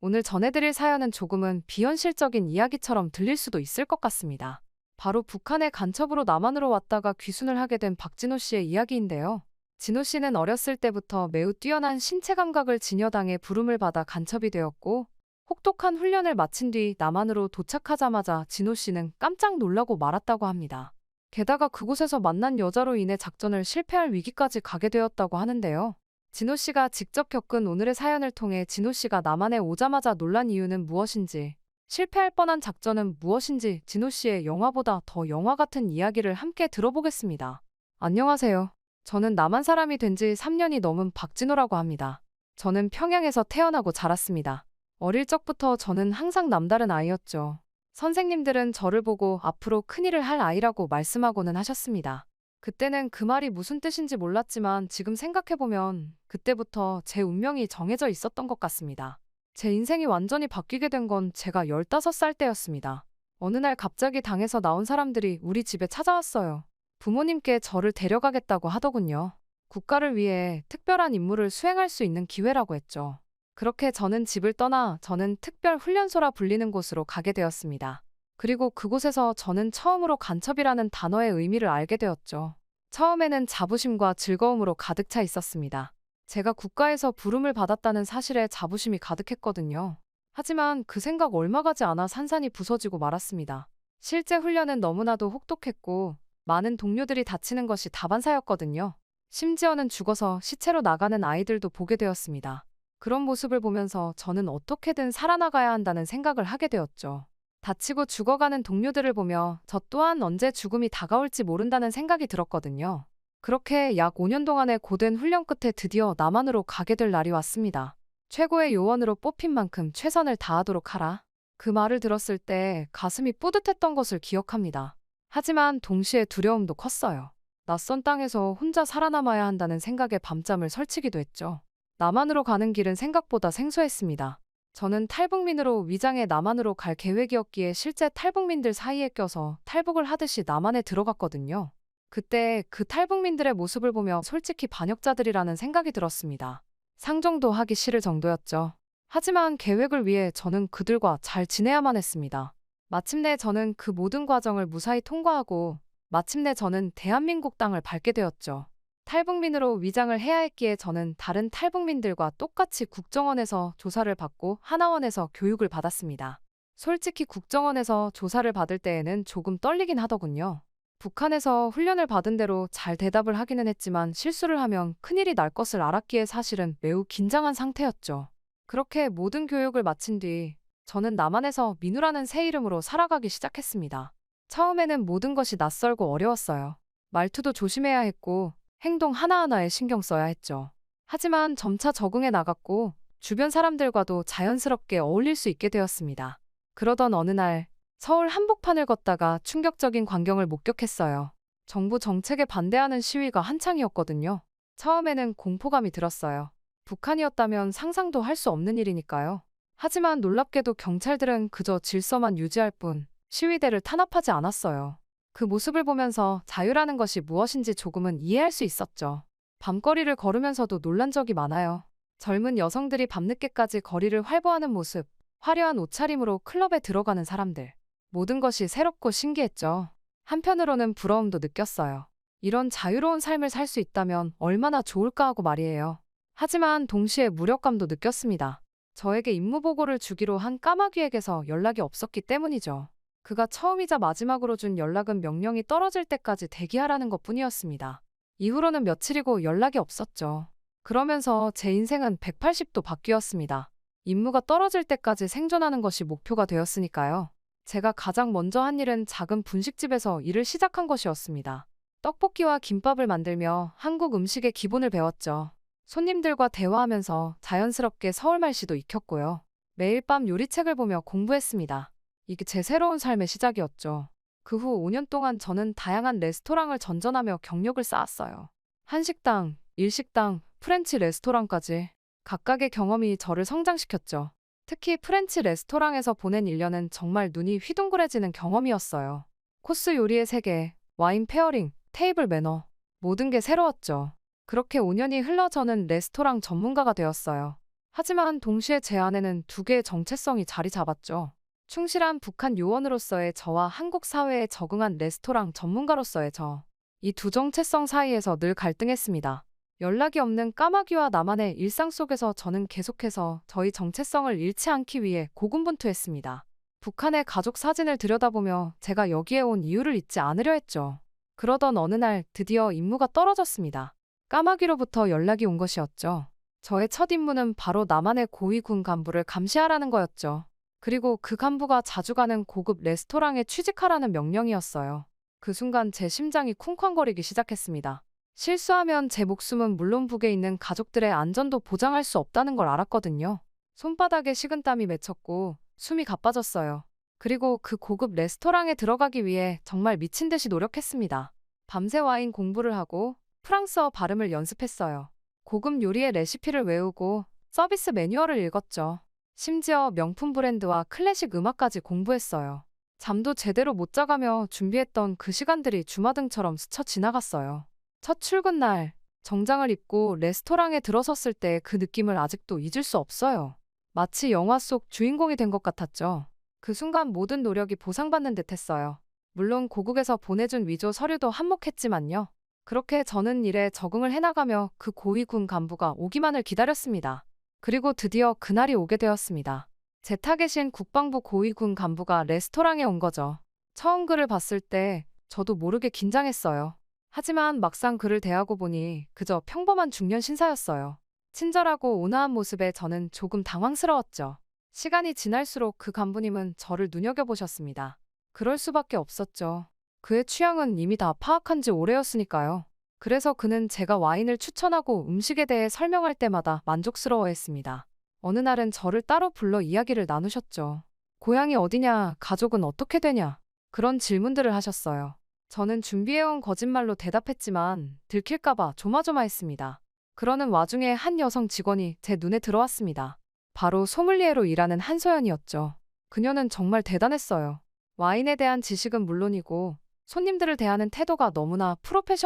오늘 전해드릴 사연은 조금은 비현실적인 이야기처럼 들릴 수도 있을 것 같습니다. 바로 북한의 간첩으로 남한으로 왔다가 귀순을 하게 된 박진호 씨의 이야기인데요. 진호 씨는 어렸을 때부터 매우 뛰어난 신체 감각을 지녀당해 부름을 받아 간첩이 되었고, 혹독한 훈련을 마친 뒤 남한으로 도착하자마자 진호 씨는 깜짝 놀라고 말았다고 합니다. 게다가 그곳에서 만난 여자로 인해 작전을 실패할 위기까지 가게 되었다고 하는데요. 진호 씨가 직접 겪은 오늘의 사연을 통해 진호 씨가 남한에 오자마자 놀란 이유는 무엇인지, 실패할 뻔한 작전은 무엇인지 진호 씨의 영화보다 더 영화 같은 이야기를 함께 들어보겠습니다. 안녕하세요. 저는 남한 사람이 된 지 3년이 넘은 박진호라고 합니다. 저는 평양에서 태어나고 자랐습니다. 어릴 적부터 저는 항상 남다른 아이였죠. 선생님들은 저를 보고 앞으로 큰일을 할 아이라고 말씀하고는 하셨습니다. 그때는 그 말이 무슨 뜻인지 몰랐지만 지금 생각해보면 그때부터 제 운명이 정해져 있었던 것 같습니다. 제 인생이 완전히 바뀌게 된 건 제가 15살 때였습니다. 어느 날 갑자기 당에서 나온 사람들이 우리 집에 찾아왔어요. 부모님께 저를 데려가겠다고 하더군요. 국가를 위해 특별한 임무를 수행할 수 있는 기회라고 했죠. 그렇게 저는 집을 떠나 저는 특별훈련소라 불리는 곳으로 가게 되었습니다. 그리고 그곳에서 저는 처음으로 간첩이라는 단어의 의미를 알게 되었죠. 처음에는 자부심과 즐거움으로 가득 차 있었습니다. 제가 국가에서 부름을 받았다는 사실에 자부심이 가득했거든요. 하지만 그 생각 얼마 가지 않아 산산이 부서지고 말았습니다. 실제 훈련은 너무나도 혹독했고 많은 동료들이 다치는 것이 다반사였거든요. 심지어는 죽어서 시체로 나가는 아이들도 보게 되었습니다. 그런 모습을 보면서 저는 어떻게든 살아나가야 한다는 생각을 하게 되었죠. 다치고 죽어가는 동료들을 보며 저 또한 언제 죽음이 다가올지 모른다는 생각이 들었거든요. 그렇게 약 5년 동안의 고된 훈련 끝에 드디어 남한으로 가게 될 날이 왔습니다. 최고의 요원으로 뽑힌 만큼 최선을 다하도록 하라. 그 말을 들었을 때 가슴이 뿌듯했던 것을 기억합니다. 하지만 동시에 두려움도 컸어요. 낯선 땅에서 혼자 살아남아야 한다는 생각에 밤잠을 설치기도 했죠. 남한으로 가는 길은 생각보다 생소했습니다. 저는 탈북민으로 위장해 남한으로 갈 계획이었기에 실제 탈북민들 사이에 껴서 탈북을 하듯이 남한에 들어갔거든요. 그때 그 탈북민들의 모습을 보며 솔직히 반역자들이라는 생각이 들었습니다. 상종도 하기 싫을 정도였죠. 하지만 계획을 위해 저는 그들과 잘 지내야만 했습니다. 마침내 저는 그 모든 과정을 무사히 통과하고 마침내 저는 대한민국 땅을 밟게 되었죠. 탈북민으로 위장을 해야 했기에 저는 다른 탈북민들과 똑같이 국정원에서 조사를 받고 하나원에서 교육을 받았습니다. 솔직히 국정원에서 조사를 받을 때에는 조금 떨리긴 하더군요. 북한에서 훈련을 받은 대로 잘 대답을 하기는 했지만 실수를 하면 큰일이 날 것을 알았기에 사실은 매우 긴장한 상태였죠. 그렇게 모든 교육을 마친 뒤 저는 남한에서 민우라는 새 이름으로 살아가기 시작했습니다. 처음에는 모든 것이 낯설고 어려웠어요. 말투도 조심해야 했고 행동 하나하나에 신경 써야 했죠. 하지만 점차 적응해 나갔고 주변 사람들과도 자연스럽게 어울릴 수 있게 되었습니다. 그러던 어느 날 서울 한복판을 걷다가 충격적인 광경을 목격했어요. 정부 정책에 반대하는 시위가 한창이었거든요. 처음에는 공포감이 들었어요. 북한이었다면 상상도 할 수 없는 일이니까요. 하지만 놀랍게도 경찰들은 그저 질서만 유지할 뿐 시위대를 탄압하지 않았어요. 그 모습을 보면서 자유라는 것이 무엇인지 조금은 이해할 수 있었죠. 밤거리를 걸으면서도 놀란 적이 많아요. 젊은 여성들이 밤늦게까지 거리를 활보하는 모습, 화려한 옷차림으로 클럽에 들어가는 사람들. 모든 것이 새롭고 신기했죠. 한편으로는 부러움도 느꼈어요. 이런 자유로운 삶을 살 수 있다면 얼마나 좋을까 하고 말이에요. 하지만 동시에 무력감도 느꼈습니다. 저에게 임무보고를 주기로 한 까마귀에게서 연락이 없었기 때문이죠. 그가 처음이자 마지막으로 준 연락은 명령이 떨어질 때까지 대기하라는 것뿐이었습니다. 이후로는 며칠이고 연락이 없었죠. 그러면서 제 인생은 180도 바뀌었습니다. 임무가 떨어질 때까지 생존하는 것이 목표가 되었으니까요. 제가 가장 먼저 한 일은 작은 분식집에서 일을 시작한 것이었습니다. 떡볶이와 김밥을 만들며 한국 음식의 기본을 배웠죠. 손님들과 대화하면서 자연스럽게 서울말씨도 익혔고요. 매일 밤 요리책을 보며 공부했습니다. 이게 제 새로운 삶의 시작이었죠. 그 후 5년 동안 저는 다양한 레스토랑을 전전하며 경력을 쌓았어요. 한식당, 일식당, 프렌치 레스토랑까지 각각의 경험이 저를 성장시켰죠. 특히 프렌치 레스토랑에서 보낸 1년은 정말 눈이 휘둥그레지는 경험이었어요. 코스 요리의 세계, 와인 페어링, 테이블 매너, 모든 게 새로웠죠. 그렇게 5년이 흘러 저는 레스토랑 전문가가 되었어요. 하지만 동시에 제 안에는 두 개의 정체성이 자리 잡았죠. 충실한 북한 요원으로서의 저와 한국 사회에 적응한 레스토랑 전문가로서의 저. 이 두 정체성 사이에서 늘 갈등했습니다. 연락이 없는 까마귀와 나만의 일상 속에서 저는 계속해서 저희 정체성을 잃지 않기 위해 고군분투했습니다. 북한의 가족 사진을 들여다보며 제가 여기에 온 이유를 잊지 않으려 했죠. 그러던 어느 날 드디어 임무가 떨어졌습니다. 까마귀로부터 연락이 온 것이었죠. 저의 첫 임무는 바로 남한의 고위 군 간부를 감시하라는 거였죠. 그리고 그 간부가 자주 가는 고급 레스토랑에 취직하라는 명령이었어요. 그 순간 제 심장이 쿵쾅거리기 시작했습니다. 실수하면 제 목숨은 물론 북에 있는 가족들의 안전도 보장할 수 없다는 걸 알았거든요. 손바닥에 식은땀이 맺혔고 숨이 가빠졌어요. 그리고 그 고급 레스토랑에 들어가기 위해 정말 미친 듯이 노력했습니다. 밤새 와인 공부를 하고 프랑스어 발음을 연습했어요. 고급 요리의 레시피를 외우고 서비스 매뉴얼을 읽었죠. 심지어 명품 브랜드와 클래식 음악까지 공부했어요. 잠도 제대로 못 자가며 준비했던 그 시간들이 주마등처럼 스쳐 지나갔어요. 첫 출근 날, 정장을 입고 레스토랑에 들어섰을 때 그 느낌을 아직도 잊을 수 없어요. 마치 영화 속 주인공이 된 것 같았죠. 그 순간 모든 노력이 보상받는 듯 했어요. 물론 고국에서 보내준 위조 서류도 한몫했지만요. 그렇게 저는 일에 적응을 해나가며 그 고위 군 간부가 오기만을 기다렸습니다. 그리고 드디어 그날이 오게 되었습니다. 제 타겟인 국방부 고위 군 간부가 레스토랑에 온 거죠. 처음 그를 봤을 때 저도 모르게 긴장했어요. 하지만 막상 그를 대하고 보니 그저 평범한 중년 신사였어요. 친절하고 온화한 모습에 저는 조금 당황스러웠죠. 시간이 지날수록 그 간부님은 저를 눈여겨보셨습니다. 그럴 수밖에 없었죠. 그의 취향은 이미 다 파악한 지 오래였으니까요. 그래서 그는 제가 와인을 추천하고 음식에 대해 설명할 때마다 만족스러워했습니다. 어느 날은 저를 따로 불러 이야기를 나누셨죠. 고향이 어디냐, 가족은 어떻게 되냐, 그런 질문들을 하셨어요. 저는 준비해온 거짓말로 대답했지만 들킬까봐 조마조마했습니다. 그러는 와중에 한 여성 직원이 제 눈에 들어왔습니다. 바로 소믈리에로 일하는 한소연이었죠. 그녀는 정말 대단했어요. 와인에 대한 지식은 물론이고 손님들을 대하는 태도가 너무나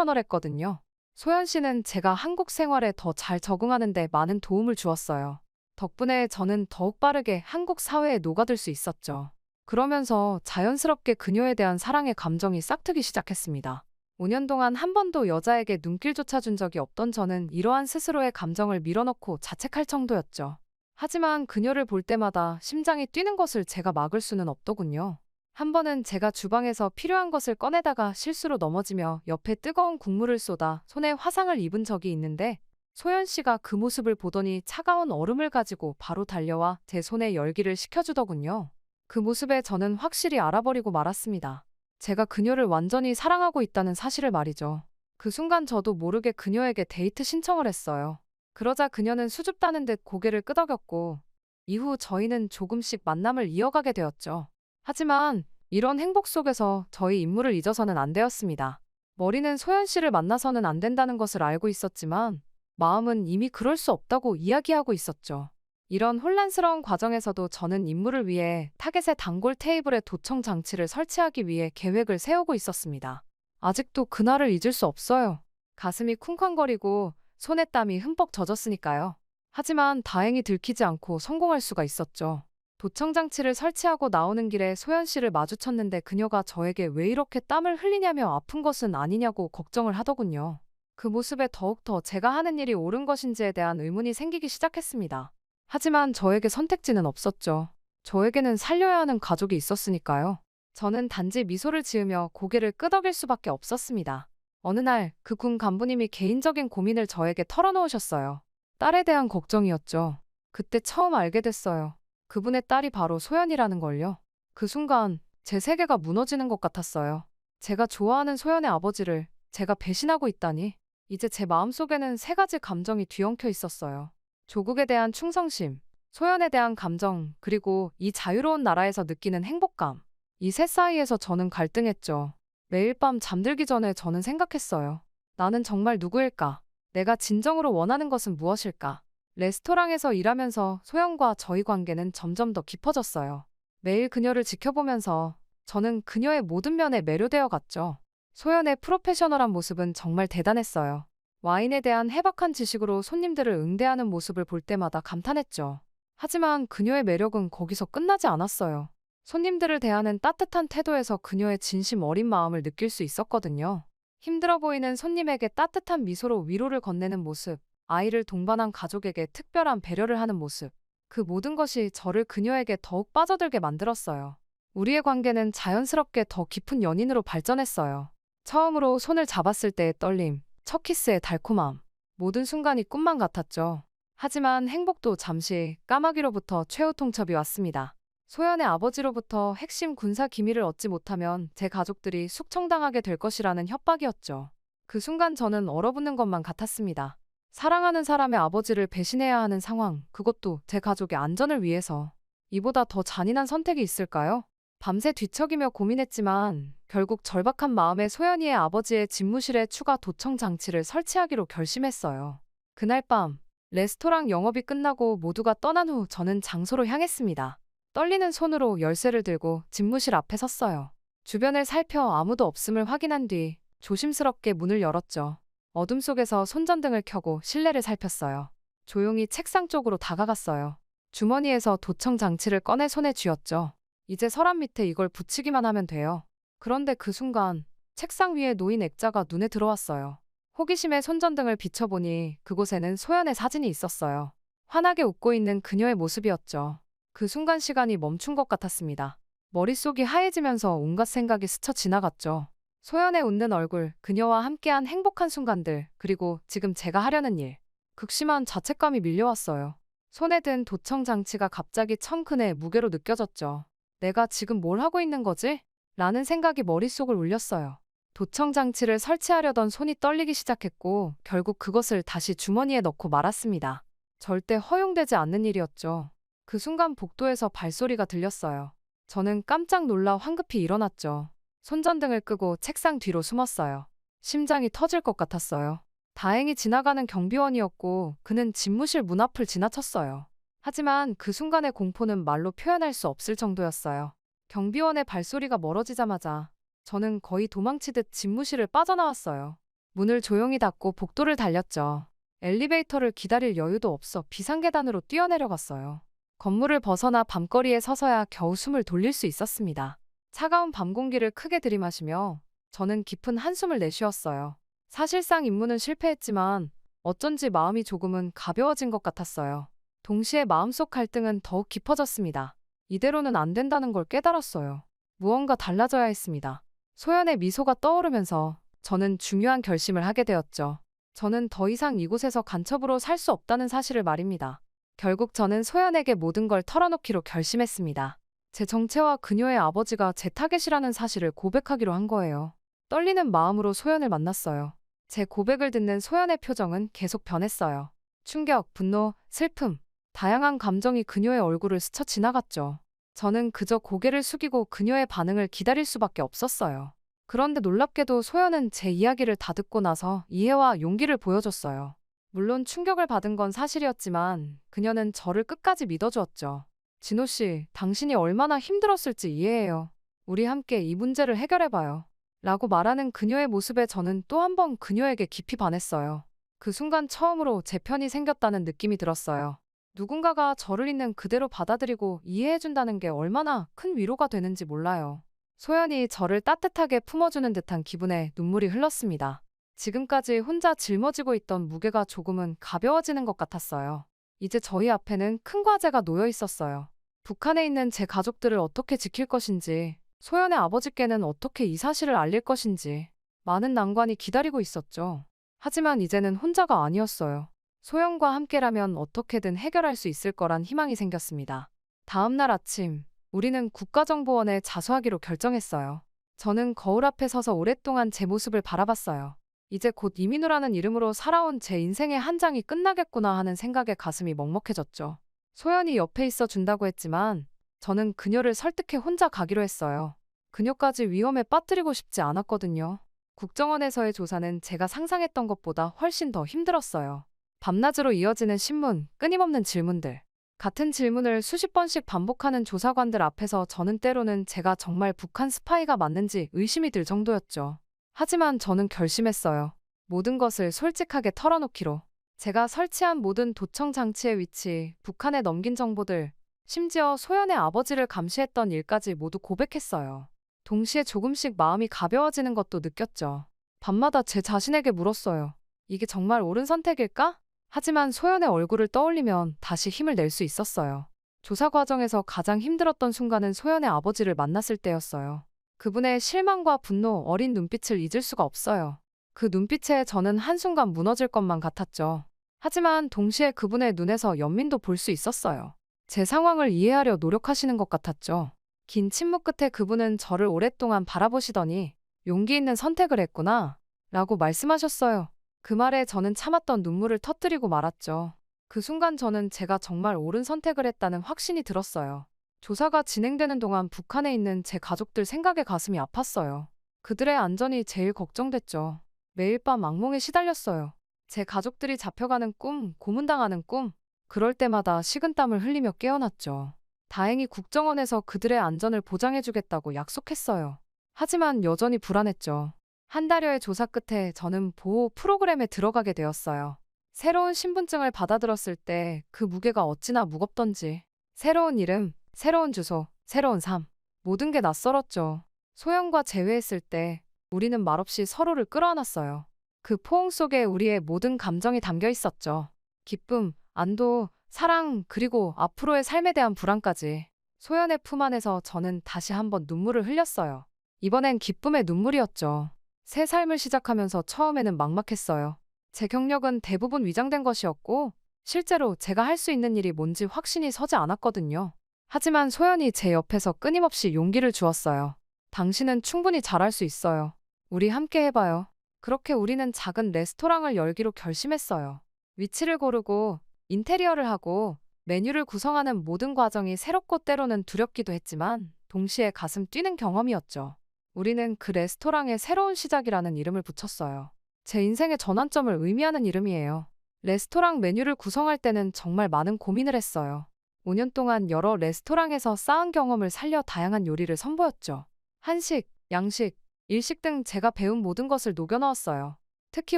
프로페셔널했거든요. 소연 씨는 제가 한국 생활에 더 잘 적응하는 데 많은 도움을 주었어요. 덕분에 저는 더욱 빠르게 한국 사회에 녹아들 수 있었죠. 그러면서 자연스럽게 그녀에 대한 사랑의 감정이 싹트기 시작했습니다. 5년 동안 한 번도 여자에게 눈길조차 준 적이 없던 저는 이러한 스스로의 감정을 밀어넣고 자책할 정도였죠. 하지만 그녀를 볼 때마다 심장이 뛰는 것을 제가 막을 수는 없더군요. 한 번은 제가 주방에서 필요한 것을 꺼내다가 실수로 넘어지며 옆에 뜨거운 국물을 쏟아 손에 화상을 입은 적이 있는데 소연 씨가 그 모습을 보더니 차가운 얼음을 가지고 바로 달려와 제 손에 열기를 식혀주더군요. 그 모습에 저는 확실히 알아버리고 말았습니다. 제가 그녀를 완전히 사랑하고 있다는 사실을 말이죠. 그 순간 저도 모르게 그녀에게 데이트 신청을 했어요. 그러자 그녀는 수줍다는 듯 고개를 끄덕였고 이후 저희는 조금씩 만남을 이어가게 되었죠. 하지만 이런 행복 속에서 저희 임무를 잊어서는 안 되었습니다. 머리는 소연 씨를 만나서는 안 된다는 것을 알고 있었지만 마음은 이미 그럴 수 없다고 이야기하고 있었죠. 이런 혼란스러운 과정에서도 저는 임무를 위해 타겟의 단골 테이블에 도청 장치를 설치하기 위해 계획을 세우고 있었습니다. 아직도 그날을 잊을 수 없어요. 가슴이 쿵쾅거리고 손에 땀이 흠뻑 젖었으니까요. 하지만 다행히 들키지 않고 성공할 수가 있었죠. 도청 장치를 설치하고 나오는 길에 소연 씨를 마주쳤는데 그녀가 저에게 왜 이렇게 땀을 흘리냐며 아픈 것은 아니냐고 걱정을 하더군요. 그 모습에 더욱더 제가 하는 일이 옳은 것인지에 대한 의문이 생기기 시작했습니다. 하지만 저에게 선택지는 없었죠. 저에게는 살려야 하는 가족이 있었으니까요. 저는 단지 미소를 지으며 고개를 끄덕일 수밖에 없었습니다. 어느 날 그 군 간부님이 개인적인 고민을 저에게 털어놓으셨어요. 딸에 대한 걱정이었죠. 그때 처음 알게 됐어요. 그분의 딸이 바로 소연이라는 걸요. 그 순간 제 세계가 무너지는 것 같았어요. 제가 좋아하는 소연의 아버지를 제가 배신하고 있다니. 이제 제 마음속에는 세 가지 감정이 뒤엉켜 있었어요. 조국에 대한 충성심, 소연에 대한 감정, 그리고 이 자유로운 나라에서 느끼는 행복감. 이 셋 사이에서 저는 갈등했죠. 매일 밤 잠들기 전에 저는 생각했어요. 나는 정말 누구일까? 내가 진정으로 원하는 것은 무엇일까? 레스토랑에서 일하면서 소연과 저희 관계는 점점 더 깊어졌어요. 매일 그녀를 지켜보면서 저는 그녀의 모든 면에 매료되어 갔죠. 소연의 프로페셔널한 모습은 정말 대단했어요. 와인에 대한 해박한 지식으로 손님들을 응대하는 모습을 볼 때마다 감탄했죠. 하지만 그녀의 매력은 거기서 끝나지 않았어요. 손님들을 대하는 따뜻한 태도에서 그녀의 진심 어린 마음을 느낄 수 있었거든요. 힘들어 보이는 손님에게 따뜻한 미소로 위로를 건네는 모습, 아이를 동반한 가족에게 특별한 배려를 하는 모습. 그 모든 것이 저를 그녀에게 더욱 빠져들게 만들었어요. 우리의 관계는 자연스럽게 더 깊은 연인으로 발전했어요. 처음으로 손을 잡았을 때의 떨림, 첫 키스의 달콤함. 모든 순간이 꿈만 같았죠. 하지만 행복도 잠시 까마귀로부터 최후 통첩이 왔습니다. 소연의 아버지로부터 핵심 군사 기밀을 얻지 못하면 제 가족들이 숙청당하게 될 것이라는 협박이었죠. 그 순간 저는 얼어붙는 것만 같았습니다. 사랑하는 사람의 아버지를 배신해야 하는 상황, 그것도 제 가족의 안전을 위해서. 이보다 더 잔인한 선택이 있을까요? 밤새 뒤척이며 고민했지만 결국 절박한 마음에 소연이의 아버지의 집무실에 추가 도청 장치를 설치하기로 결심했어요. 그날 밤 레스토랑 영업이 끝나고 모두가 떠난 후 저는 장소로 향했습니다. 떨리는 손으로 열쇠를 들고 집무실 앞에 섰어요. 주변을 살펴 아무도 없음을 확인한 뒤 조심스럽게 문을 열었죠. 어둠 속에서 손전등을 켜고 실내를 살폈어요. 조용히 책상 쪽으로 다가갔어요. 주머니에서 도청 장치를 꺼내 손에 쥐었죠. 이제 서랍 밑에 이걸 붙이기만 하면 돼요. 그런데 그 순간 책상 위에 놓인 액자가 눈에 들어왔어요. 호기심에 손전등을 비춰보니 그곳에는 소연의 사진이 있었어요. 환하게 웃고 있는 그녀의 모습이었죠. 그 순간 시간이 멈춘 것 같았습니다. 머릿속이 하얘지면서 온갖 생각이 스쳐 지나갔죠. 소연의 웃는 얼굴, 그녀와 함께한 행복한 순간들, 그리고 지금 제가 하려는 일. 극심한 자책감이 밀려왔어요. 손에 든 도청 장치가 갑자기 천큰의 무게로 느껴졌죠. 내가 지금 뭘 하고 있는 거지? 라는 생각이 머릿속을 울렸어요. 도청 장치를 설치하려던 손이 떨리기 시작했고 결국 그것을 다시 주머니에 넣고 말았습니다. 절대 허용되지 않는 일이었죠. 그 순간 복도에서 발소리가 들렸어요. 저는 깜짝 놀라 황급히 일어났죠. 손전등을 끄고 책상 뒤로 숨었어요. 심장이 터질 것 같았어요. 다행히 지나가는 경비원이었고 그는 집무실 문 앞을 지나쳤어요. 하지만 그 순간의 공포는 말로 표현할 수 없을 정도였어요. 경비원의 발소리가 멀어지자마자 저는 거의 도망치듯 집무실을 빠져나왔어요. 문을 조용히 닫고 복도를 달렸죠. 엘리베이터를 기다릴 여유도 없어 비상계단으로 뛰어내려갔어요. 건물을 벗어나 밤거리에 서서야 겨우 숨을 돌릴 수 있었습니다. 차가운 밤 공기를 크게 들이마시며 저는 깊은 한숨을 내쉬었어요. 사실상 임무는 실패했지만 어쩐지 마음이 조금은 가벼워진 것 같았어요. 동시에 마음속 갈등은 더욱 깊어졌습니다. 이대로는 안 된다는 걸 깨달았어요. 무언가 달라져야 했습니다. 소연의 미소가 떠오르면서 저는 중요한 결심을 하게 되었죠. 저는 더 이상 이곳에서 간첩으로 살 수 없다는 사실을 말입니다. 결국 저는 소연에게 모든 걸 털어놓기로 결심했습니다. 제 정체와 그녀의 아버지가 제 타겟이라는 사실을 고백하기로 한 거예요. 떨리는 마음으로 소연을 만났어요. 제 고백을 듣는 소연의 표정은 계속 변했어요. 충격, 분노, 슬픔, 다양한 감정이 그녀의 얼굴을 스쳐 지나갔죠. 저는 그저 고개를 숙이고 그녀의 반응을 기다릴 수밖에 없었어요. 그런데 놀랍게도 소연은 제 이야기를 다 듣고 나서 이해와 용기를 보여줬어요. 물론 충격을 받은 건 사실이었지만 그녀는 저를 끝까지 믿어주었죠. 진호 씨, 당신이 얼마나 힘들었을지 이해해요. 우리 함께 이 문제를 해결해봐요. 라고 말하는 그녀의 모습에 저는 또 한 번 그녀에게 깊이 반했어요. 그 순간 처음으로 제 편이 생겼다는 느낌이 들었어요. 누군가가 저를 있는 그대로 받아들이고 이해해준다는 게 얼마나 큰 위로가 되는지 몰라요. 소연이 저를 따뜻하게 품어주는 듯한 기분에 눈물이 흘렀습니다. 지금까지 혼자 짊어지고 있던 무게가 조금은 가벼워지는 것 같았어요. 이제 저희 앞에는 큰 과제가 놓여 있었어요. 북한에 있는 제 가족들을 어떻게 지킬 것인지, 소연의 아버지께는 어떻게 이 사실을 알릴 것인지 많은 난관이 기다리고 있었죠. 하지만 이제는 혼자가 아니었어요. 소연과 함께라면 어떻게든 해결할 수 있을 거란 희망이 생겼습니다. 다음 날 아침, 우리는 국가정보원에 자수하기로 결정했어요. 저는 거울 앞에 서서 오랫동안 제 모습을 바라봤어요. 이제 곧 이민우라는 이름으로 살아온 제 인생의 한 장이 끝나겠구나 하는 생각에 가슴이 먹먹해졌죠. 소연이 옆에 있어 준다고 했지만 저는 그녀를 설득해 혼자 가기로 했어요. 그녀까지 위험에 빠뜨리고 싶지 않았거든요. 국정원에서의 조사는 제가 상상했던 것보다 훨씬 더 힘들었어요. 밤낮으로 이어지는 신문, 끊임없는 질문들. 같은 질문을 수십 번씩 반복하는 조사관들 앞에서 저는 때로는 제가 정말 북한 스파이가 맞는지 의심이 들 정도였죠. 하지만 저는 결심했어요. 모든 것을 솔직하게 털어놓기로. 제가 설치한 모든 도청 장치의 위치, 북한에 넘긴 정보들, 심지어 소연의 아버지를 감시했던 일까지 모두 고백했어요. 동시에 조금씩 마음이 가벼워지는 것도 느꼈죠. 밤마다 제 자신에게 물었어요. 이게 정말 옳은 선택일까? 하지만 소연의 얼굴을 떠올리면 다시 힘을 낼 수 있었어요. 조사 과정에서 가장 힘들었던 순간은 소연의 아버지를 만났을 때였어요. 그분의 실망과 분노, 어린 눈빛을 잊을 수가 없어요. 그 눈빛에 저는 한순간 무너질 것만 같았죠. 하지만 동시에 그분의 눈에서 연민도 볼 수 있었어요. 제 상황을 이해하려 노력하시는 것 같았죠. 긴 침묵 끝에 그분은 저를 오랫동안 바라보시더니 용기 있는 선택을 했구나 라고 말씀하셨어요. 그 말에 저는 참았던 눈물을 터뜨리고 말았죠. 그 순간 저는 제가 정말 옳은 선택을 했다는 확신이 들었어요. 조사가 진행되는 동안 북한에 있는 제 가족들 생각에 가슴이 아팠어요. 그들의 안전이 제일 걱정됐죠. 매일 밤 악몽에 시달렸어요. 제 가족들이 잡혀가는 꿈, 고문당하는 꿈. 그럴 때마다 식은땀을 흘리며 깨어났죠. 다행히 국정원에서 그들의 안전을 보장해주겠다고 약속했어요. 하지만 여전히 불안했죠. 한 달여의 조사 끝에 저는 보호 프로그램에 들어가게 되었어요. 새로운 신분증을 받아들었을 때 그 무게가 어찌나 무겁던지. 새로운 이름, 새로운 주소, 새로운 삶. 모든 게 낯설었죠. 소영과 재회했을 때 우리는 말없이 서로를 끌어안았어요. 그 포옹 속에 우리의 모든 감정이 담겨 있었죠. 기쁨, 안도, 사랑, 그리고 앞으로의 삶에 대한 불안까지. 소연의 품 안에서 저는 다시 한번 눈물을 흘렸어요. 이번엔 기쁨의 눈물이었죠. 새 삶을 시작하면서 처음에는 막막했어요. 제 경력은 대부분 위장된 것이었고 실제로 제가 할 수 있는 일이 뭔지 확신이 서지 않았거든요. 하지만 소연이 제 옆에서 끊임없이 용기를 주었어요. 당신은 충분히 잘할 수 있어요. 우리 함께 해봐요. 그렇게 우리는 작은 레스토랑을 열기로 결심했어요. 위치를 고르고 인테리어를 하고 메뉴를 구성하는 모든 과정이 새롭고 때로는 두렵기도 했지만 동시에 가슴 뛰는 경험이었죠. 우리는 그 레스토랑에 새로운 시작이라는 이름을 붙였어요. 제 인생의 전환점을 의미하는 이름이에요. 레스토랑 메뉴를 구성할 때는 정말 많은 고민을 했어요. 5년 동안 여러 레스토랑에서 쌓은 경험을 살려 다양한 요리를 선보였죠. 한식, 양식, 일식 등 제가 배운 모든 것을 녹여넣었어요. 특히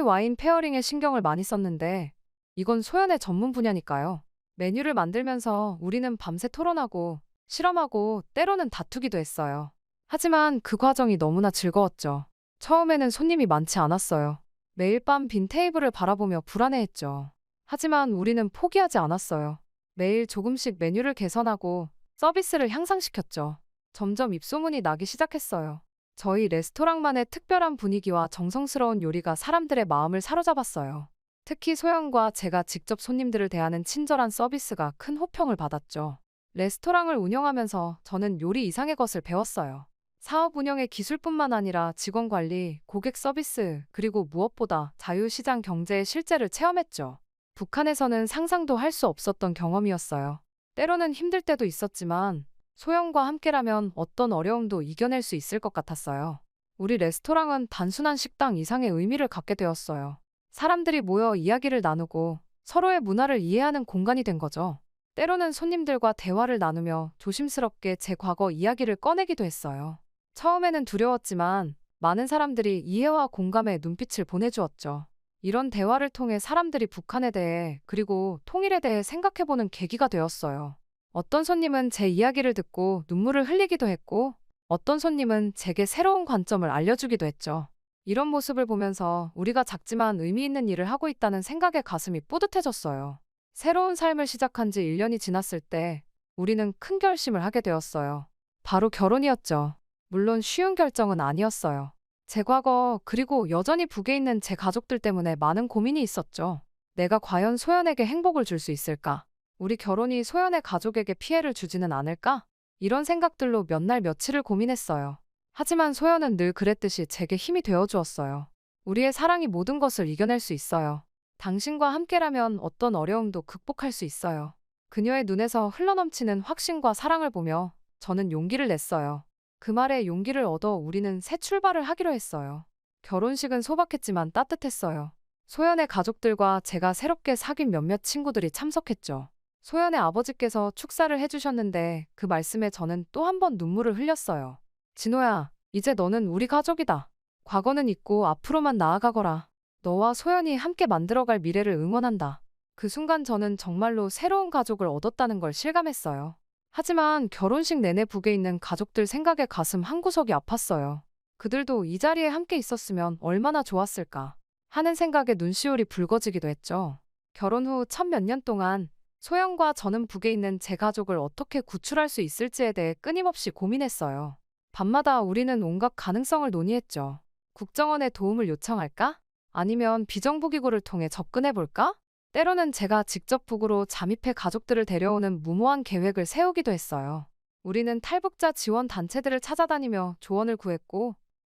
와인 페어링에 신경을 많이 썼는데 이건 소연의 전문 분야니까요. 메뉴를 만들면서 우리는 밤새 토론하고 실험하고 때로는 다투기도 했어요. 하지만 그 과정이 너무나 즐거웠죠. 처음에는 손님이 많지 않았어요. 매일 밤 빈 테이블을 바라보며 불안해했죠. 하지만 우리는 포기하지 않았어요. 매일 조금씩 메뉴를 개선하고 서비스를 향상시켰죠. 점점 입소문이 나기 시작했어요. 저희 레스토랑만의 특별한 분위기와 정성스러운 요리가 사람들의 마음을 사로잡았어요. 특히 소영과 제가 직접 손님들을 대하는 친절한 서비스가 큰 호평을 받았죠. 레스토랑을 운영하면서 저는 요리 이상의 것을 배웠어요. 사업 운영의 기술뿐만 아니라 직원 관리, 고객 서비스, 그리고 무엇보다 자유시장 경제의 실제를 체험했죠. 북한에서는 상상도 할 수 없었던 경험이었어요. 때로는 힘들 때도 있었지만 소영과 함께라면 어떤 어려움도 이겨낼 수 있을 것 같았어요. 우리 레스토랑은 단순한 식당 이상의 의미를 갖게 되었어요. 사람들이 모여 이야기를 나누고 서로의 문화를 이해하는 공간이 된 거죠. 때로는 손님들과 대화를 나누며 조심스럽게 제 과거 이야기를 꺼내기도 했어요. 처음에는 두려웠지만 많은 사람들이 이해와 공감의 눈빛을 보내주었죠. 이런 대화를 통해 사람들이 북한에 대해 그리고 통일에 대해 생각해보는 계기가 되었어요. 어떤 손님은 제 이야기를 듣고 눈물을 흘리기도 했고 어떤 손님은 제게 새로운 관점을 알려주기도 했죠. 이런 모습을 보면서 우리가 작지만 의미 있는 일을 하고 있다는 생각에 가슴이 뿌듯해졌어요. 새로운 삶을 시작한 지 1년이 지났을 때 우리는 큰 결심을 하게 되었어요. 바로 결혼이었죠. 물론 쉬운 결정은 아니었어요. 제 과거 그리고 여전히 북에 있는 제 가족들 때문에 많은 고민이 있었죠. 내가 과연 소연에게 행복을 줄 수 있을까? 우리 결혼이 소연의 가족에게 피해를 주지는 않을까? 이런 생각들로 몇 날 며칠을 고민했어요. 하지만 소연은 늘 그랬듯이 제게 힘이 되어주었어요. 우리의 사랑이 모든 것을 이겨낼 수 있어요. 당신과 함께라면 어떤 어려움도 극복할 수 있어요. 그녀의 눈에서 흘러넘치는 확신과 사랑을 보며 저는 용기를 냈어요. 그 말에 용기를 얻어 우리는 새 출발을 하기로 했어요. 결혼식은 소박했지만 따뜻했어요. 소연의 가족들과 제가 새롭게 사귄 몇몇 친구들이 참석했죠. 소연의 아버지께서 축사를 해주셨는데 그 말씀에 저는 또 한 번 눈물을 흘렸어요. 진호야, 이제 너는 우리 가족이다. 과거는 잊고 앞으로만 나아가거라. 너와 소연이 함께 만들어갈 미래를 응원한다. 그 순간 저는 정말로 새로운 가족을 얻었다는 걸 실감했어요. 하지만 결혼식 내내 북에 있는 가족들 생각에 가슴 한구석이 아팠어요. 그들도 이 자리에 함께 있었으면 얼마나 좋았을까 하는 생각에 눈시울이 붉어지기도 했죠. 결혼 후 첫 몇 년 동안 소연과 저는 북에 있는 제 가족을 어떻게 구출할 수 있을지에 대해 끊임없이 고민했어요. 밤마다 우리는 온갖 가능성을 논의했죠. 국정원에 도움을 요청할까? 아니면 비정부기구를 통해 접근해볼까? 때로는 제가 직접 북으로 잠입해 가족들을 데려오는 무모한 계획을 세우기도 했어요. 우리는 탈북자 지원 단체들을 찾아다니며 조언을 구했고,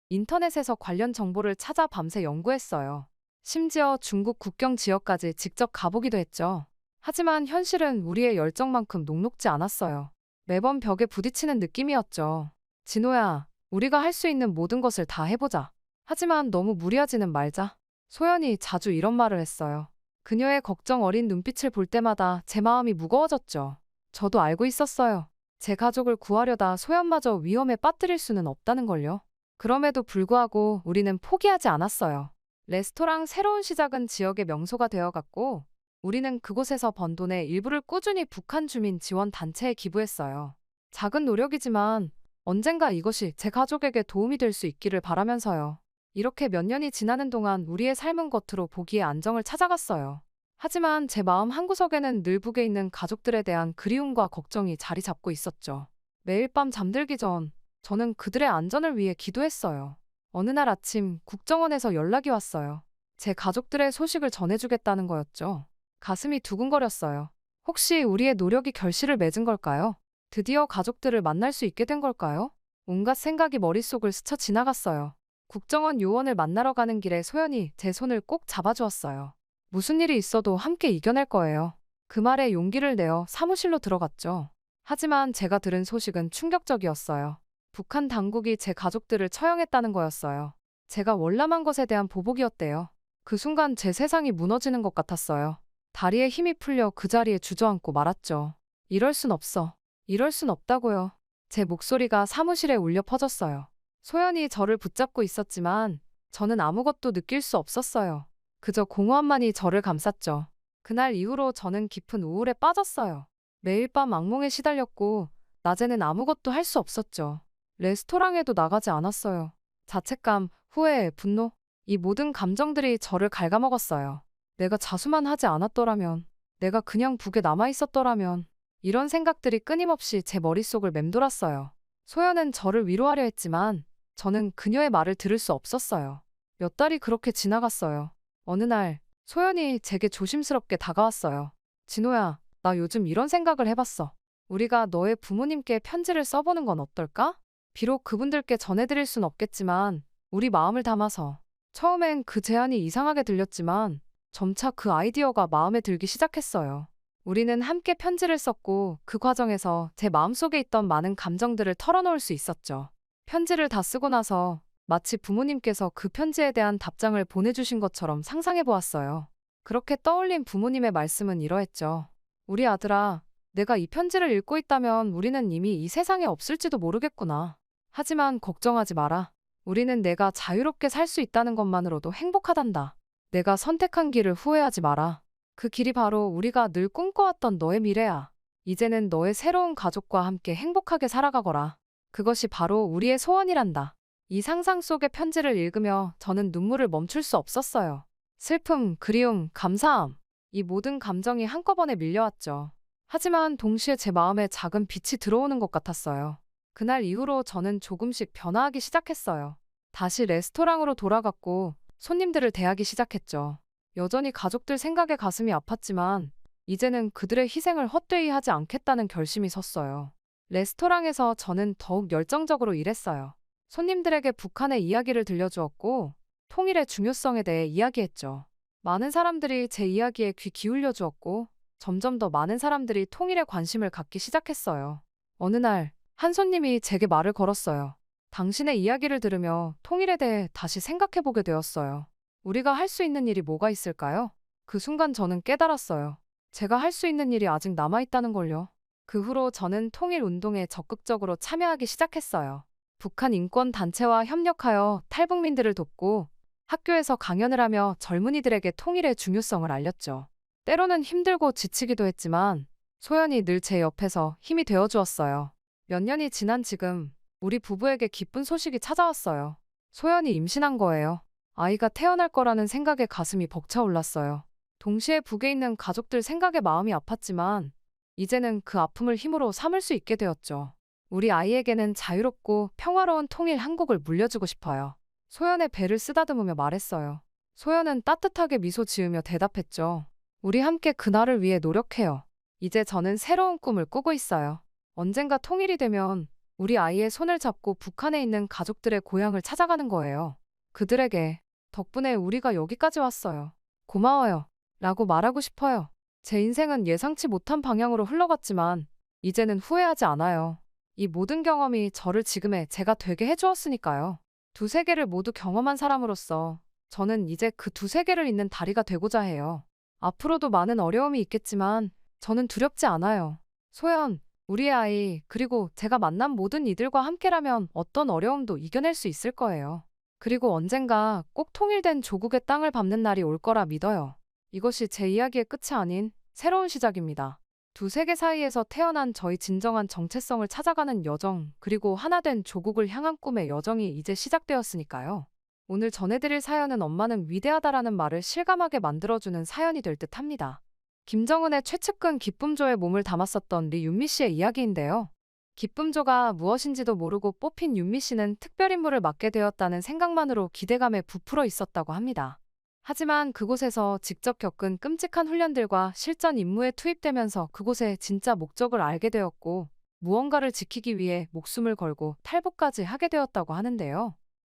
인터넷에서 관련 정보를 찾아 밤새 연구했어요. 심지어 중국 국경 지역까지 직접 가보기도 했죠. 하지만 현실은 우리의 열정만큼 녹록지 않았어요. 매번 벽에 부딪히는 느낌이었죠. 진호야, 우리가 할 수 있는 모든 것을 다 해보자. 하지만 너무 무리하지는 말자. 소연이 자주 이런 말을 했어요. 그녀의 걱정 어린 눈빛을 볼 때마다 제 마음이 무거워졌죠. 저도 알고 있었어요. 제 가족을 구하려다 소연마저 위험에 빠뜨릴 수는 없다는 걸요. 그럼에도 불구하고 우리는 포기하지 않았어요. 레스토랑 새로운 시작은 지역의 명소가 되어갔고, 우리는 그곳에서 번 돈의 일부를 꾸준히 북한 주민 지원 단체에 기부했어요. 작은 노력이지만 언젠가 이것이 제 가족에게 도움이 될 수 있기를 바라면서요. 이렇게 몇 년이 지나는 동안 우리의 삶은 겉으로 보기에 안정을 찾아갔어요. 하지만 제 마음 한구석에는 늘 북에 있는 가족들에 대한 그리움과 걱정이 자리 잡고 있었죠. 매일 밤 잠들기 전 저는 그들의 안전을 위해 기도했어요. 어느 날 아침 국정원에서 연락이 왔어요. 제 가족들의 소식을 전해주겠다는 거였죠. 가슴이 두근거렸어요. 혹시 우리의 노력이 결실을 맺은 걸까요? 드디어 가족들을 만날 수 있게 된 걸까요? 온갖 생각이 머릿속을 스쳐 지나갔어요. 국정원 요원을 만나러 가는 길에 소연이 제 손을 꼭 잡아주었어요. 무슨 일이 있어도 함께 이겨낼 거예요. 그 말에 용기를 내어 사무실로 들어갔죠. 하지만 제가 들은 소식은 충격적이었어요. 북한 당국이 제 가족들을 처형했다는 거였어요. 제가 월남한 것에 대한 보복이었대요. 그 순간 제 세상이 무너지는 것 같았어요. 다리에 힘이 풀려 그 자리에 주저앉고 말았죠. 이럴 순 없어. 이럴 순 없다고요. 제 목소리가 사무실에 울려 퍼졌어요. 소연이 저를 붙잡고 있었지만 저는 아무것도 느낄 수 없었어요. 그저 공허함만이 저를 감쌌죠. 그날 이후로 저는 깊은 우울에 빠졌어요. 매일 밤 악몽에 시달렸고 낮에는 아무것도 할 수 없었죠. 레스토랑에도 나가지 않았어요. 자책감, 후회, 분노, 이 모든 감정들이 저를 갉아먹었어요. 내가 자수만 하지 않았더라면, 내가 그냥 북에 남아있었더라면, 이런 생각들이 끊임없이 제 머릿속을 맴돌았어요. 소연은 저를 위로하려 했지만 저는 그녀의 말을 들을 수 없었어요. 몇 달이 그렇게 지나갔어요. 어느 날 소연이 제게 조심스럽게 다가왔어요. 진호야, 나 요즘 이런 생각을 해봤어. 우리가 너의 부모님께 편지를 써보는 건 어떨까? 비록 그분들께 전해드릴 순 없겠지만 우리 마음을 담아서. 처음엔 그 제안이 이상하게 들렸지만 점차 그 아이디어가 마음에 들기 시작했어요. 우리는 함께 편지를 썼고 그 과정에서 제 마음속에 있던 많은 감정들을 털어놓을 수 있었죠. 편지를 다 쓰고 나서 마치 부모님께서 그 편지에 대한 답장을 보내주신 것처럼 상상해 보았어요. 그렇게 떠올린 부모님의 말씀은 이러했죠. 우리 아들아, 내가 이 편지를 읽고 있다면 우리는 이미 이 세상에 없을지도 모르겠구나. 하지만 걱정하지 마라. 우리는 내가 자유롭게 살 수 있다는 것만으로도 행복하단다. 내가 선택한 길을 후회하지 마라. 그 길이 바로 우리가 늘 꿈꿔왔던 너의 미래야. 이제는 너의 새로운 가족과 함께 행복하게 살아가거라. 그것이 바로 우리의 소원이란다. 이 상상 속의 편지를 읽으며 저는 눈물을 멈출 수 없었어요. 슬픔, 그리움, 감사함. 이 모든 감정이 한꺼번에 밀려왔죠. 하지만 동시에 제 마음에 작은 빛이 들어오는 것 같았어요. 그날 이후로 저는 조금씩 변화하기 시작했어요. 다시 레스토랑으로 돌아갔고 손님들을 대하기 시작했죠. 여전히 가족들 생각에 가슴이 아팠지만 이제는 그들의 희생을 헛되이 하지 않겠다는 결심이 섰어요. 레스토랑에서 저는 더욱 열정적으로 일했어요. 손님들에게 북한의 이야기를 들려주었고 통일의 중요성에 대해 이야기했죠. 많은 사람들이 제 이야기에 귀 기울여 주었고 점점 더 많은 사람들이 통일에 관심을 갖기 시작했어요. 어느 날 한 손님이 제게 말을 걸었어요. 당신의 이야기를 들으며 통일에 대해 다시 생각해보게 되었어요. 우리가 할 수 있는 일이 뭐가 있을까요? 그 순간 저는 깨달았어요. 제가 할 수 있는 일이 아직 남아있다는 걸요. 그 후로 저는 통일 운동에 적극적으로 참여하기 시작했어요. 북한 인권 단체와 협력하여 탈북민들을 돕고 학교에서 강연을 하며 젊은이들에게 통일의 중요성을 알렸죠. 때로는 힘들고 지치기도 했지만 소연이 늘 제 옆에서 힘이 되어 주었어요. 몇 년이 지난 지금 우리 부부에게 기쁜 소식이 찾아왔어요. 소연이 임신한 거예요. 아이가 태어날 거라는 생각에 가슴이 벅차올랐어요. 동시에 북에 있는 가족들 생각에 마음이 아팠지만 이제는 그 아픔을 힘으로 삼을 수 있게 되었죠. 우리 아이에게는 자유롭고 평화로운 통일 한국을 물려주고 싶어요. 소연의 배를 쓰다듬으며 말했어요. 소연은 따뜻하게 미소 지으며 대답했죠. 우리 함께 그날을 위해 노력해요. 이제 저는 새로운 꿈을 꾸고 있어요. 언젠가 통일이 되면 우리 아이의 손을 잡고 북한에 있는 가족들의 고향을 찾아가는 거예요. 그들에게 덕분에 우리가 여기까지 왔어요. 고마워요. 라고 말하고 싶어요. 제 인생은 예상치 못한 방향으로 흘러갔지만 이제는 후회하지 않아요. 이 모든 경험이 저를 지금의 제가 되게 해주었으니까요. 두 세계를 모두 경험한 사람으로서 저는 이제 그 두 세계를 잇는 다리가 되고자 해요. 앞으로도 많은 어려움이 있겠지만 저는 두렵지 않아요. 소연, 우리의 아이, 그리고 제가 만난 모든 이들과 함께라면 어떤 어려움도 이겨낼 수 있을 거예요. 그리고 언젠가 꼭 통일된 조국의 땅을 밟는 날이 올 거라 믿어요. 이것이 제 이야기의 끝이 아닌 새로운 시작입니다. 두 세계 사이에서 태어난 저희 진정한 정체성을 찾아가는 여정, 그리고 하나된 조국을 향한 꿈의 여정이 이제 시작되었으니까요. 오늘 전해드릴 사연은 엄마는 위대하다라는 말을 실감하게 만들어주는 사연이 될 듯 합니다. 김정은의 최측근 기쁨조의 몸을 담았었던 리 윤미 씨의 이야기인데요. 기쁨조가 무엇인지도 모르고 뽑힌 윤미 씨는 특별임무를 맡게 되었다는 생각만으로 기대감에 부풀어 있었다고 합니다. 하지만 그곳에서 직접 겪은 끔찍한 훈련들과 실전 임무에 투입되면서 그곳의 진짜 목적을 알게 되었고 무언가를 지키기 위해 목숨을 걸고 탈북까지 하게 되었다고 하는데요.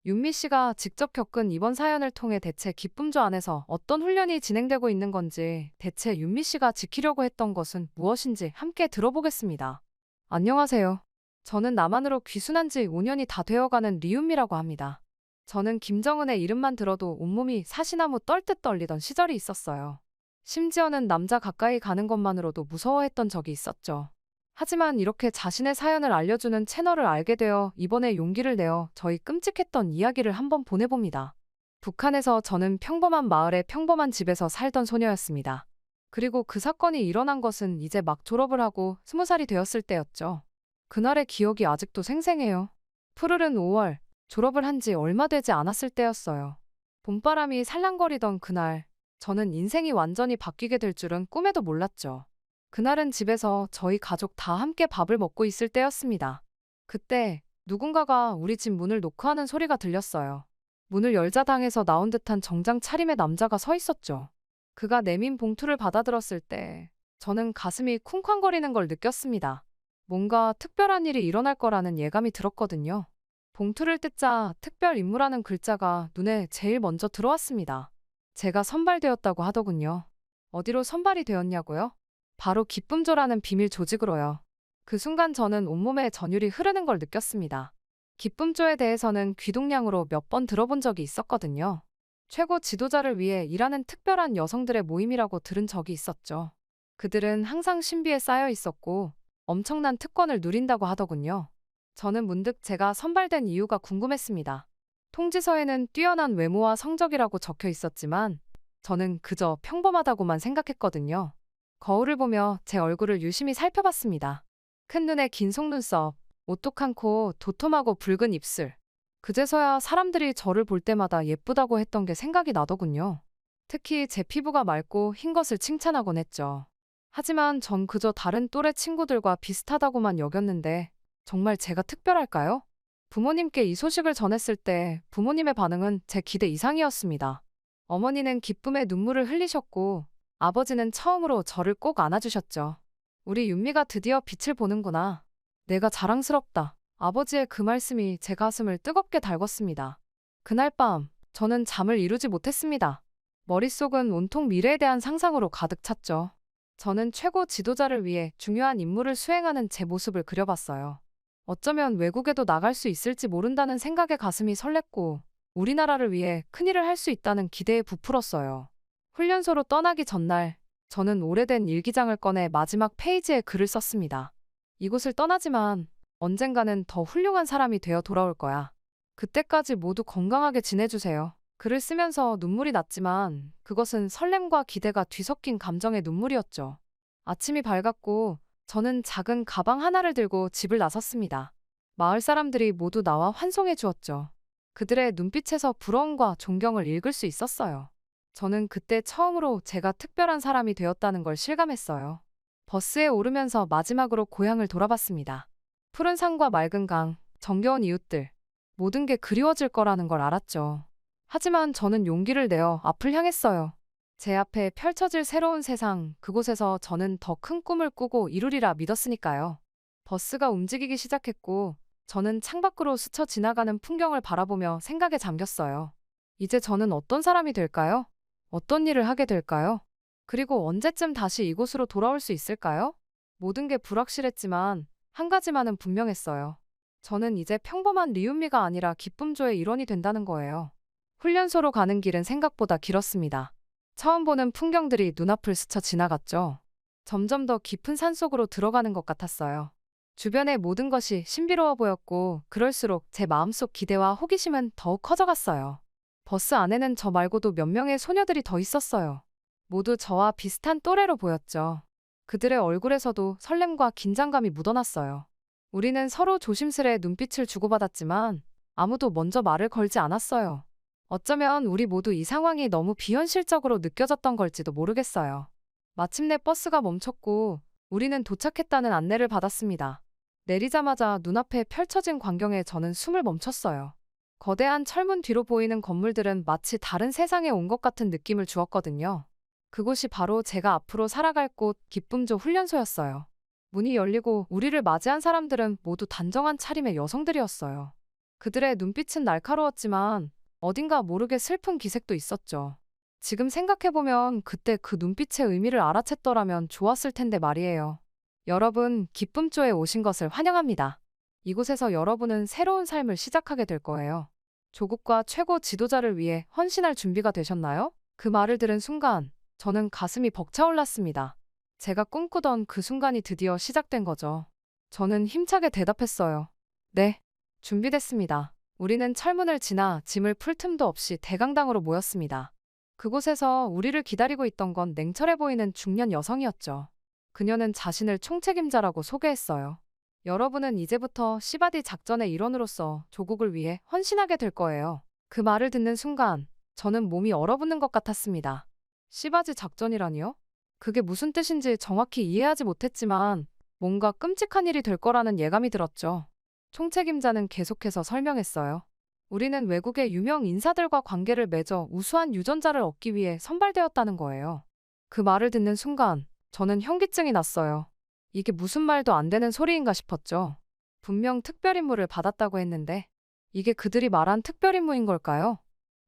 윤미 씨가 직접 겪은 이번 사연을 통해 대체 기쁨조 안에서 어떤 훈련이 진행되고 있는 건지, 대체 윤미 씨가 지키려고 했던 것은 무엇인지 함께 들어보겠습니다. 안녕하세요. 저는 남한으로 귀순한 지 5년이 다 되어가는 리윤미라고 합니다. 저는 김정은의 이름만 들어도 온몸이 사시나무 떨듯 떨리던 시절이 있었어요. 심지어는 남자 가까이 가는 것만으로도 무서워했던 적이 있었죠. 하지만 이렇게 자신의 사연을 알려주는 채널을 알게 되어 이번에 용기를 내어 저희 끔찍했던 이야기를 한번 보내봅니다. 북한에서 저는 평범한 마을의 평범한 집에서 살던 소녀였습니다. 그리고 그 사건이 일어난 것은 이제 막 졸업을 하고 20살이 되었을 때였죠. 그날의 기억이 아직도 생생해요. 푸르른 5월, 졸업을 한 지 얼마 되지 않았을 때였어요. 봄바람이 살랑거리던 그날, 저는 인생이 완전히 바뀌게 될 줄은 꿈에도 몰랐죠. 그날은 집에서 저희 가족 다 함께 밥을 먹고 있을 때였습니다. 그때 누군가가 우리 집 문을 노크하는 소리가 들렸어요. 문을 열자 당에서 나온 듯한 정장 차림의 남자가 서 있었죠. 그가 내민 봉투를 받아들었을 때 저는 가슴이 쿵쾅거리는 걸 느꼈습니다. 뭔가 특별한 일이 일어날 거라는 예감이 들었거든요. 봉투를 뜯자 특별 임무라는 글자가 눈에 제일 먼저 들어왔습니다. 제가 선발되었다고 하더군요. 어디로 선발이 되었냐고요? 바로 기쁨조라는 비밀 조직으로요. 그 순간 저는 온몸에 전율이 흐르는 걸 느꼈습니다. 기쁨조에 대해서는 귀동냥으로 몇 번 들어본 적이 있었거든요. 최고 지도자를 위해 일하는 특별한 여성들의 모임이라고 들은 적이 있었죠. 그들은 항상 신비에 쌓여 있었고 엄청난 특권을 누린다고 하더군요. 저는 문득 제가 선발된 이유가 궁금했습니다. 통지서에는 뛰어난 외모와 성적이라고 적혀 있었지만 저는 그저 평범하다고만 생각했거든요. 거울을 보며 제 얼굴을 유심히 살펴봤습니다. 큰 눈에 긴 속눈썹, 오똑한 코, 도톰하고 붉은 입술. 그제서야 사람들이 저를 볼 때마다 예쁘다고 했던 게 생각이 나더군요. 특히 제 피부가 맑고 흰 것을 칭찬하곤 했죠. 하지만 전 그저 다른 또래 친구들과 비슷하다고만 여겼는데 정말 제가 특별할까요? 부모님께 이 소식을 전했을 때 부모님의 반응은 제 기대 이상이었습니다. 어머니는 기쁨의 눈물을 흘리셨고 아버지는 처음으로 저를 꼭 안아주셨죠. 우리 윤미가 드디어 빛을 보는구나. 내가 자랑스럽다. 아버지의 그 말씀이 제 가슴을 뜨겁게 달궜습니다. 그날 밤 저는 잠을 이루지 못했습니다. 머릿속은 온통 미래에 대한 상상으로 가득 찼죠. 저는 최고 지도자를 위해 중요한 임무를 수행하는 제 모습을 그려봤어요. 어쩌면 외국에도 나갈 수 있을지 모른다는 생각에 가슴이 설렜고 우리나라를 위해 큰일을 할 수 있다는 기대에 부풀었어요. 훈련소로 떠나기 전날 저는 오래된 일기장을 꺼내 마지막 페이지에 글을 썼습니다. 이곳을 떠나지만 언젠가는 더 훌륭한 사람이 되어 돌아올 거야. 그때까지 모두 건강하게 지내주세요. 글을 쓰면서 눈물이 났지만 그것은 설렘과 기대가 뒤섞인 감정의 눈물이었죠. 아침이 밝았고 저는 작은 가방 하나를 들고 집을 나섰습니다. 마을 사람들이 모두 나와 환송해 주었죠. 그들의 눈빛에서 부러움과 존경을 읽을 수 있었어요. 저는 그때 처음으로 제가 특별한 사람이 되었다는 걸 실감했어요. 버스에 오르면서 마지막으로 고향을 돌아봤습니다. 푸른 산과 맑은 강, 정겨운 이웃들, 모든 게 그리워질 거라는 걸 알았죠. 하지만 저는 용기를 내어 앞을 향했어요. 제 앞에 펼쳐질 새로운 세상, 그곳에서 저는 더 큰 꿈을 꾸고 이루리라 믿었으니까요. 버스가 움직이기 시작했고, 저는 창밖으로 스쳐 지나가는 풍경을 바라보며 생각에 잠겼어요. 이제 저는 어떤 사람이 될까요? 어떤 일을 하게 될까요? 그리고 언제쯤 다시 이곳으로 돌아올 수 있을까요? 모든 게 불확실했지만, 한 가지만은 분명했어요. 저는 이제 평범한 리움미가 아니라 기쁨조의 일원이 된다는 거예요. 훈련소로 가는 길은 생각보다 길었습니다. 처음 보는 풍경들이 눈앞을 스쳐 지나갔죠. 점점 더 깊은 산속으로 들어가는 것 같았어요. 주변의 모든 것이 신비로워 보였고 그럴수록 제 마음속 기대와 호기심은 더욱 커져갔어요. 버스 안에는 저 말고도 몇 명의 소녀들이 더 있었어요. 모두 저와 비슷한 또래로 보였죠. 그들의 얼굴에서도 설렘과 긴장감이 묻어났어요. 우리는 서로 조심스레 눈빛을 주고받았지만 아무도 먼저 말을 걸지 않았어요. 어쩌면 우리 모두 이 상황이 너무 비현실적으로 느껴졌던 걸지도 모르겠어요. 마침내 버스가 멈췄고 우리는 도착했다는 안내를 받았습니다. 내리자마자 눈앞에 펼쳐진 광경에 저는 숨을 멈췄어요. 거대한 철문 뒤로 보이는 건물들은 마치 다른 세상에 온 것 같은 느낌을 주었거든요. 그곳이 바로 제가 앞으로 살아갈 곳 기쁨조 훈련소였어요. 문이 열리고 우리를 맞이한 사람들은 모두 단정한 차림의 여성들이었어요. 그들의 눈빛은 날카로웠지만 어딘가 모르게 슬픈 기색도 있었죠. 지금 생각해보면 그때 그 눈빛의 의미를 알아챘더라면 좋았을 텐데 말이에요. 여러분, 기쁨조에 오신 것을 환영합니다. 이곳에서 여러분은 새로운 삶을 시작하게 될 거예요. 조국과 최고 지도자를 위해 헌신할 준비가 되셨나요? 그 말을 들은 순간 저는 가슴이 벅차올랐습니다. 제가 꿈꾸던 그 순간이 드디어 시작된 거죠. 저는 힘차게 대답했어요. 네, 준비됐습니다. 우리는 철문을 지나 짐을 풀 틈도 없이 대강당으로 모였습니다. 그곳에서 우리를 기다리고 있던 건 냉철해 보이는 중년 여성이었죠. 그녀는 자신을 총책임자라고 소개했어요. 여러분은 이제부터 시바디 작전의 일원으로서 조국을 위해 헌신하게 될 거예요. 그 말을 듣는 순간 저는 몸이 얼어붙는 것 같았습니다. 시바지 작전이라니요? 그게 무슨 뜻인지 정확히 이해하지 못했지만 뭔가 끔찍한 일이 될 거라는 예감이 들었죠. 총책임자는 계속해서 설명했어요. 우리는 외국의 유명 인사들과 관계를 맺어 우수한 유전자를 얻기 위해 선발되었다는 거예요. 그 말을 듣는 순간 저는 현기증이 났어요. 이게 무슨 말도 안 되는 소리인가 싶었죠. 분명 특별임무를 받았다고 했는데 이게 그들이 말한 특별임무인 걸까요?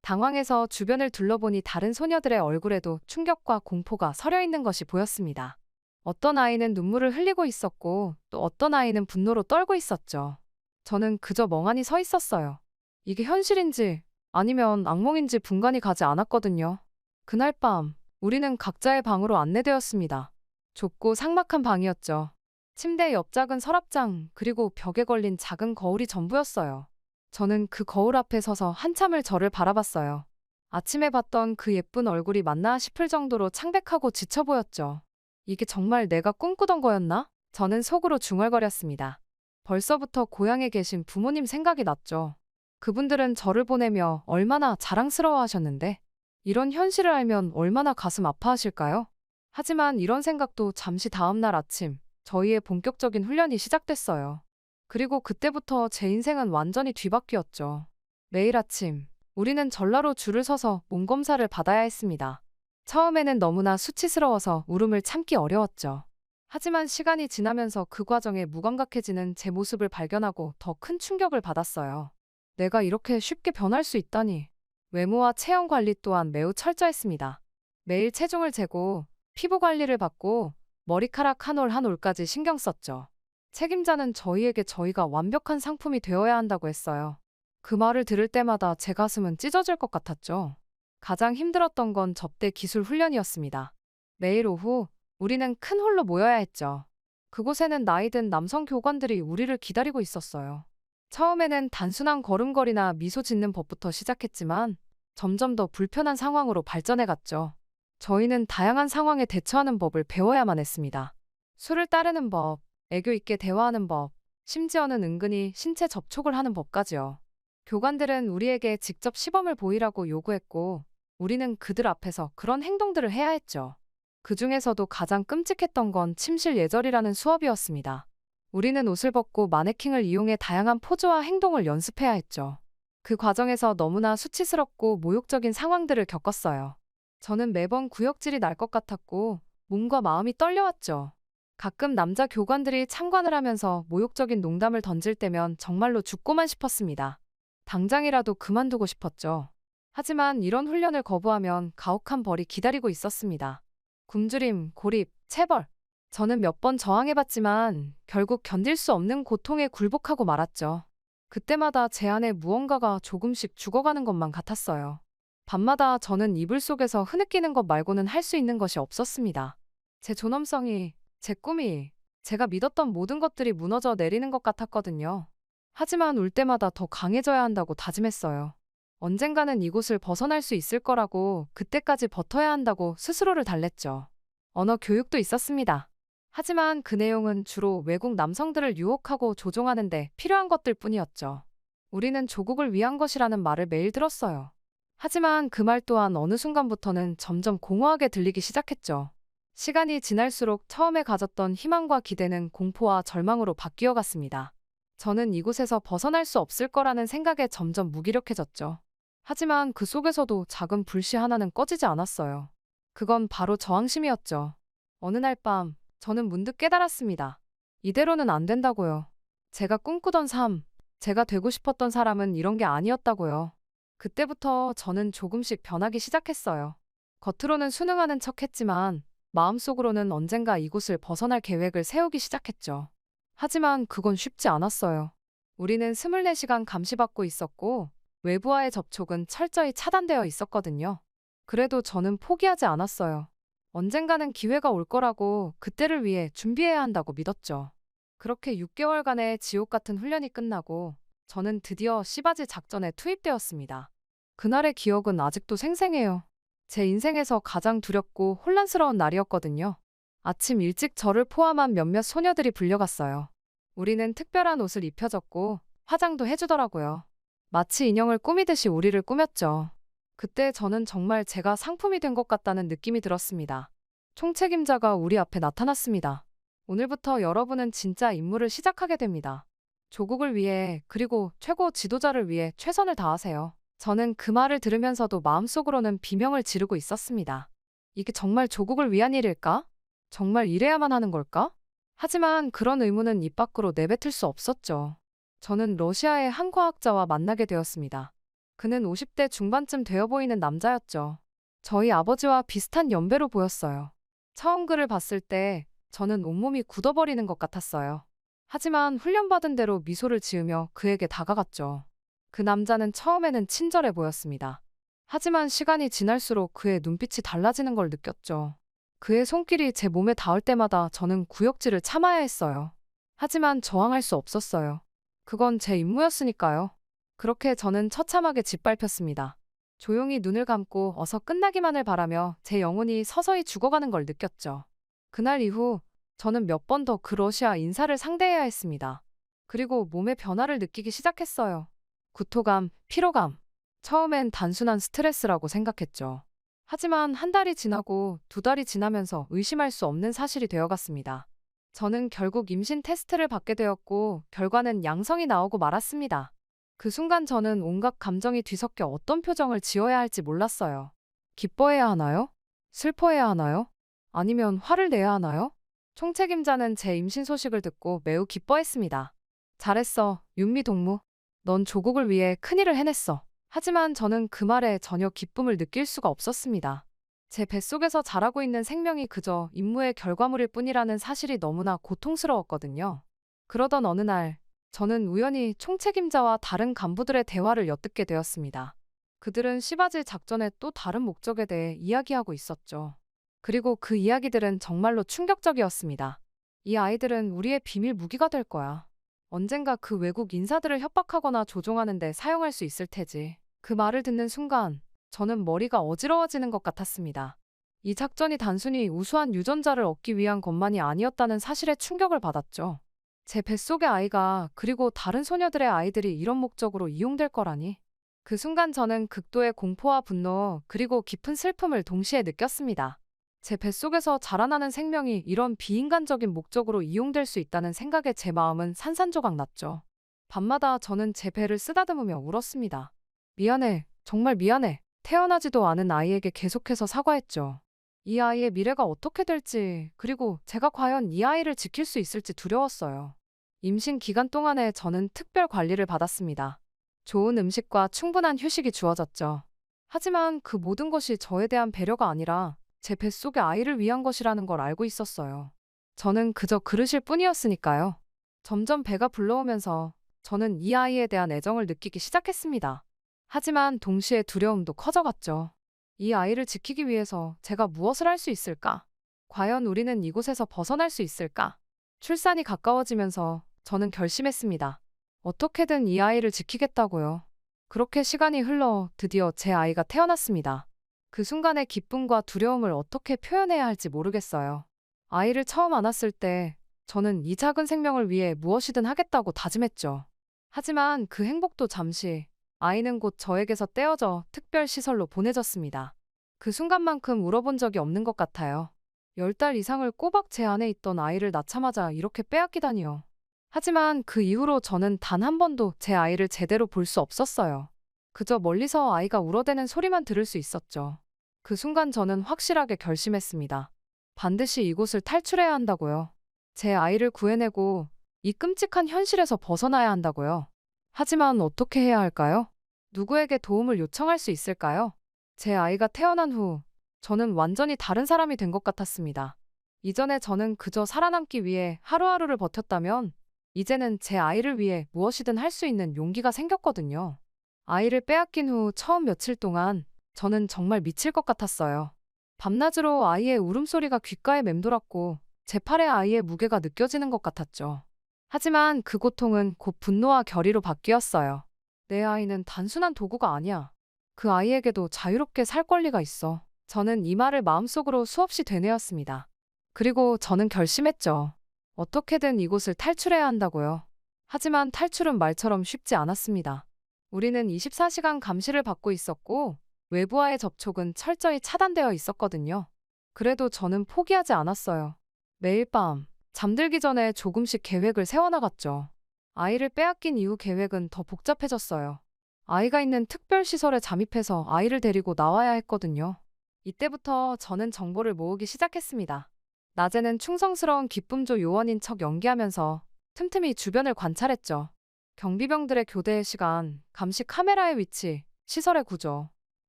당황해서 주변을 둘러보니 다른 소녀들의 얼굴에도 충격과 공포가 서려 있는 것이 보였습니다. 어떤 아이는 눈물을 흘리고 있었고 또 어떤 아이는 분노로 떨고 있었죠. 저는 그저 멍하니 서 있었어요. 이게 현실인지 아니면 악몽인지 분간이 가지 않았거든요. 그날 밤 우리는 각자의 방으로 안내되었습니다. 좁고 삭막한 방이었죠. 침대 옆 작은 서랍장 그리고 벽에 걸린 작은 거울이 전부였어요. 저는 그 거울 앞에 서서 한참을 저를 바라봤어요. 아침에 봤던 그 예쁜 얼굴이 맞나 싶을 정도로 창백하고 지쳐 보였죠. 이게 정말 내가 꿈꾸던 거였나? 저는 속으로 중얼거렸습니다. 벌써부터 고향에 계신 부모님 생각이 났죠. 그분들은 저를 보내며 얼마나 자랑스러워하셨는데 이런 현실을 알면 얼마나 가슴 아파하실까요? 하지만 이런 생각도 잠시 다음 날 아침 저희의 본격적인 훈련이 시작됐어요. 그리고 그때부터 제 인생은 완전히 뒤바뀌었죠. 매일 아침 우리는 전라로 줄을 서서 몸 검사를 받아야 했습니다. 처음에는 너무나 수치스러워서 울음을 참기 어려웠죠. 하지만 시간이 지나면서 그 과정에 무감각해지는 제 모습을 발견하고 더 큰 충격을 받았어요. 내가 이렇게 쉽게 변할 수 있다니. 외모와 체형 관리 또한 매우 철저했습니다. 매일 체중을 재고 피부 관리를 받고 머리카락 한 올 한 올까지 신경 썼죠. 책임자는 저희에게 저희가 완벽한 상품이 되어야 한다고 했어요. 그 말을 들을 때마다 제 가슴은 찢어질 것 같았죠. 가장 힘들었던 건 접대 기술 훈련이었습니다. 매일 오후 우리는 큰 홀로 모여야 했죠. 그곳에는 나이든 남성 교관들이 우리를 기다리고 있었어요. 처음에는 단순한 걸음걸이나 미소 짓는 법부터 시작했지만 점점 더 불편한 상황으로 발전해갔죠. 저희는 다양한 상황에 대처하는 법을 배워야만 했습니다. 술을 따르는 법, 애교 있게 대화하는 법, 심지어는 은근히 신체 접촉을 하는 법까지요. 교관들은 우리에게 직접 시범을 보이라고 요구했고, 우리는 그들 앞에서 그런 행동들을 해야 했죠. 그 중에서도 가장 끔찍했던 건 침실 예절이라는 수업이었습니다. 우리는 옷을 벗고 마네킹을 이용해 다양한 포즈와 행동을 연습해야 했죠. 그 과정에서 너무나 수치스럽고 모욕적인 상황들을 겪었어요. 저는 매번 구역질이 날 것 같았고, 몸과 마음이 떨려왔죠. 가끔 남자 교관들이 참관을 하면서 모욕적인 농담을 던질 때면 정말로 죽고만 싶었습니다. 당장이라도 그만두고 싶었죠. 하지만 이런 훈련을 거부하면 가혹한 벌이 기다리고 있었습니다. 굶주림, 고립, 체벌. 저는 몇 번 저항해봤지만 결국 견딜 수 없는 고통에 굴복하고 말았죠. 그때마다 제 안에 무언가가 조금씩 죽어가는 것만 같았어요. 밤마다 저는 이불 속에서 흐느끼는 것 말고는 할 수 있는 것이 없었습니다. 제 존엄성이, 제 꿈이, 제가 믿었던 모든 것들이 무너져 내리는 것 같았거든요. 하지만 울 때마다 더 강해져야 한다고 다짐했어요. 언젠가는 이곳을 벗어날 수 있을 거라고, 그때까지 버텨야 한다고 스스로를 달랬죠. 언어 교육도 있었습니다. 하지만 그 내용은 주로 외국 남성들을 유혹하고 조종하는 데 필요한 것들 뿐이었죠. 우리는 조국을 위한 것이라는 말을 매일 들었어요. 하지만 그 말 또한 어느 순간부터는 점점 공허하게 들리기 시작했죠. 시간이 지날수록 처음에 가졌던 희망과 기대는 공포와 절망으로 바뀌어 갔습니다. 저는 이곳에서 벗어날 수 없을 거라는 생각에 점점 무기력해졌죠. 하지만 그 속에서도 작은 불씨 하나는 꺼지지 않았어요. 그건 바로 저항심이었죠. 어느 날 밤, 저는 문득 깨달았습니다. 이대로는 안 된다고요. 제가 꿈꾸던 삶, 제가 되고 싶었던 사람은 이런 게 아니었다고요. 그때부터 저는 조금씩 변하기 시작했어요. 겉으로는 순응하는 척 했지만, 마음속으로는 언젠가 이곳을 벗어날 계획을 세우기 시작했죠. 하지만 그건 쉽지 않았어요. 우리는 24시간 감시받고 있었고, 외부와의 접촉은 철저히 차단되어 있었거든요. 그래도 저는 포기하지 않았어요. 언젠가는 기회가 올 거라고, 그때를 위해 준비해야 한다고 믿었죠. 그렇게 6개월간의 지옥 같은 훈련이 끝나고 저는 드디어 시바지 작전에 투입되었습니다. 그날의 기억은 아직도 생생해요. 제 인생에서 가장 두렵고 혼란스러운 날이었거든요. 아침 일찍 저를 포함한 몇몇 소녀들이 불려갔어요. 우리는 특별한 옷을 입혀줬고 화장도 해주더라고요. 마치 인형을 꾸미듯이 우리를 꾸몄죠. 그때 저는 정말 제가 상품이 된 것 같다는 느낌이 들었습니다. 총책임자가 우리 앞에 나타났습니다. 오늘부터 여러분은 진짜 임무를 시작하게 됩니다. 조국을 위해, 그리고 최고 지도자를 위해 최선을 다하세요. 저는 그 말을 들으면서도 마음속으로는 비명을 지르고 있었습니다. 이게 정말 조국을 위한 일일까? 정말 이래야만 하는 걸까? 하지만 그런 의문은 입 밖으로 내뱉을 수 없었죠. 저는 러시아의 한 과학자와 만나게 되었습니다. 그는 50대 중반쯤 되어 보이는 남자였죠. 저희 아버지와 비슷한 연배로 보였어요. 처음 그를 봤을 때 저는 온몸이 굳어버리는 것 같았어요. 하지만 훈련받은 대로 미소를 지으며 그에게 다가갔죠. 그 남자는 처음에는 친절해 보였습니다. 하지만 시간이 지날수록 그의 눈빛이 달라지는 걸 느꼈죠. 그의 손길이 제 몸에 닿을 때마다 저는 구역질을 참아야 했어요. 하지만 저항할 수 없었어요. 그건 제 임무였으니까요. 그렇게 저는 처참하게 짓밟혔습니다. 조용히 눈을 감고 어서 끝나기만을 바라며 제 영혼이 서서히 죽어가는 걸 느꼈죠. 그날 이후 저는 몇 번 더 그 러시아 인사를 상대해야 했습니다. 그리고 몸의 변화를 느끼기 시작했어요. 구토감, 피로감. 처음엔 단순한 스트레스라고 생각했죠. 하지만 한 달이 지나고 두 달이 지나면서 의심할 수 없는 사실이 되어갔습니다. 저는 결국 임신 테스트를 받게 되었고 결과는 양성이 나오고 말았습니다. 그 순간 저는 온갖 감정이 뒤섞여 어떤 표정을 지어야 할지 몰랐어요. 기뻐해야 하나요? 슬퍼해야 하나요? 아니면 화를 내야 하나요? 총책임자는 제 임신 소식을 듣고 매우 기뻐했습니다. 잘했어, 윤미 동무. 넌 조국을 위해 큰일을 해냈어. 하지만 저는 그 말에 전혀 기쁨을 느낄 수가 없었습니다. 제 뱃속에서 자라고 있는 생명이 그저 임무의 결과물일 뿐이라는 사실이 너무나 고통스러웠거든요. 그러던 어느 날, 저는 우연히 총책임자와 다른 간부들의 대화를 엿듣게 되었습니다. 그들은 시바지 작전의 또 다른 목적에 대해 이야기하고 있었죠. 그리고 그 이야기들은 정말로 충격적이었습니다. 이 아이들은 우리의 비밀 무기가 될 거야. 언젠가 그 외국 인사들을 협박하거나 조종하는 데 사용할 수 있을 테지. 그 말을 듣는 순간 저는 머리가 어지러워지는 것 같았습니다. 이 작전이 단순히 우수한 유전자를 얻기 위한 것만이 아니었다는 사실에 충격을 받았죠. 제 뱃속의 아이가 그리고 다른 소녀들의 아이들이 이런 목적으로 이용될 거라니. 그 순간 저는 극도의 공포와 분노 그리고 깊은 슬픔을 동시에 느꼈습니다. 제 뱃속에서 자라나는 생명이 이런 비인간적인 목적으로 이용될 수 있다는 생각에 제 마음은 산산조각 났죠. 밤마다 저는 제 배를 쓰다듬으며 울었습니다. 미안해, 정말 미안해. 태어나지도 않은 아이에게 계속해서 사과했죠. 이 아이의 미래가 어떻게 될지, 그리고 제가 과연 이 아이를 지킬 수 있을지 두려웠어요. 임신 기간 동안에 저는 특별 관리를 받았습니다. 좋은 음식과 충분한 휴식이 주어졌죠. 하지만 그 모든 것이 저에 대한 배려가 아니라 제 뱃속의 아이를 위한 것이라는 걸 알고 있었어요. 저는 그저 그릇일 뿐이었으니까요. 점점 배가 불러오면서 저는 이 아이에 대한 애정을 느끼기 시작했습니다. 하지만 동시에 두려움도 커져갔죠. 이 아이를 지키기 위해서 제가 무엇을 할 수 있을까? 과연 우리는 이곳에서 벗어날 수 있을까? 출산이 가까워지면서 저는 결심했습니다. 어떻게든 이 아이를 지키겠다고요. 그렇게 시간이 흘러 드디어 제 아이가 태어났습니다. 그 순간의 기쁨과 두려움을 어떻게 표현해야 할지 모르겠어요. 아이를 처음 안았을 때 저는 이 작은 생명을 위해 무엇이든 하겠다고 다짐했죠. 하지만 그 행복도 잠시, 아이는 곧 저에게서 떼어져 특별시설로 보내졌습니다. 그 순간만큼 울어본 적이 없는 것 같아요. 10달 이상을 꼬박 제 안에 있던 아이를 낳자마자 이렇게 빼앗기다니요. 하지만 그 이후로 저는 단 한 번도 제 아이를 제대로 볼 수 없었어요. 그저 멀리서 아이가 울어대는 소리만 들을 수 있었죠. 그 순간 저는 확실하게 결심했습니다. 반드시 이곳을 탈출해야 한다고요. 제 아이를 구해내고 이 끔찍한 현실에서 벗어나야 한다고요. 하지만 어떻게 해야 할까요? 누구에게 도움을 요청할 수 있을까요? 제 아이가 태어난 후 저는 완전히 다른 사람이 된 것 같았습니다. 이전에 저는 그저 살아남기 위해 하루하루를 버텼다면 이제는 제 아이를 위해 무엇이든 할 수 있는 용기가 생겼거든요. 아이를 빼앗긴 후 처음 며칠 동안 저는 정말 미칠 것 같았어요. 밤낮으로 아이의 울음소리가 귓가에 맴돌았고 제 팔에 아이의 무게가 느껴지는 것 같았죠. 하지만 그 고통은 곧 분노와 결의로 바뀌었어요. 내 아이는 단순한 도구가 아니야. 그 아이에게도 자유롭게 살 권리가 있어. 저는 이 말을 마음속으로 수없이 되뇌었습니다. 그리고 저는 결심했죠. 어떻게든 이곳을 탈출해야 한다고요. 하지만 탈출은 말처럼 쉽지 않았습니다. 우리는 24시간 감시를 받고 있었고 외부와의 접촉은 철저히 차단되어 있었거든요. 그래도 저는 포기하지 않았어요. 매일 밤 잠들기 전에 조금씩 계획을 세워나갔죠. 아이를 빼앗긴 이후 계획은 더 복잡해졌어요. 아이가 있는 특별시설에 잠입해서 아이를 데리고 나와야 했거든요. 이때부터 저는 정보를 모으기 시작했습니다. 낮에는 충성스러운 기쁨조 요원인 척 연기하면서 틈틈이 주변을 관찰했죠. 경비병들의 교대 시간, 감시 카메라의 위치, 시설의 구조,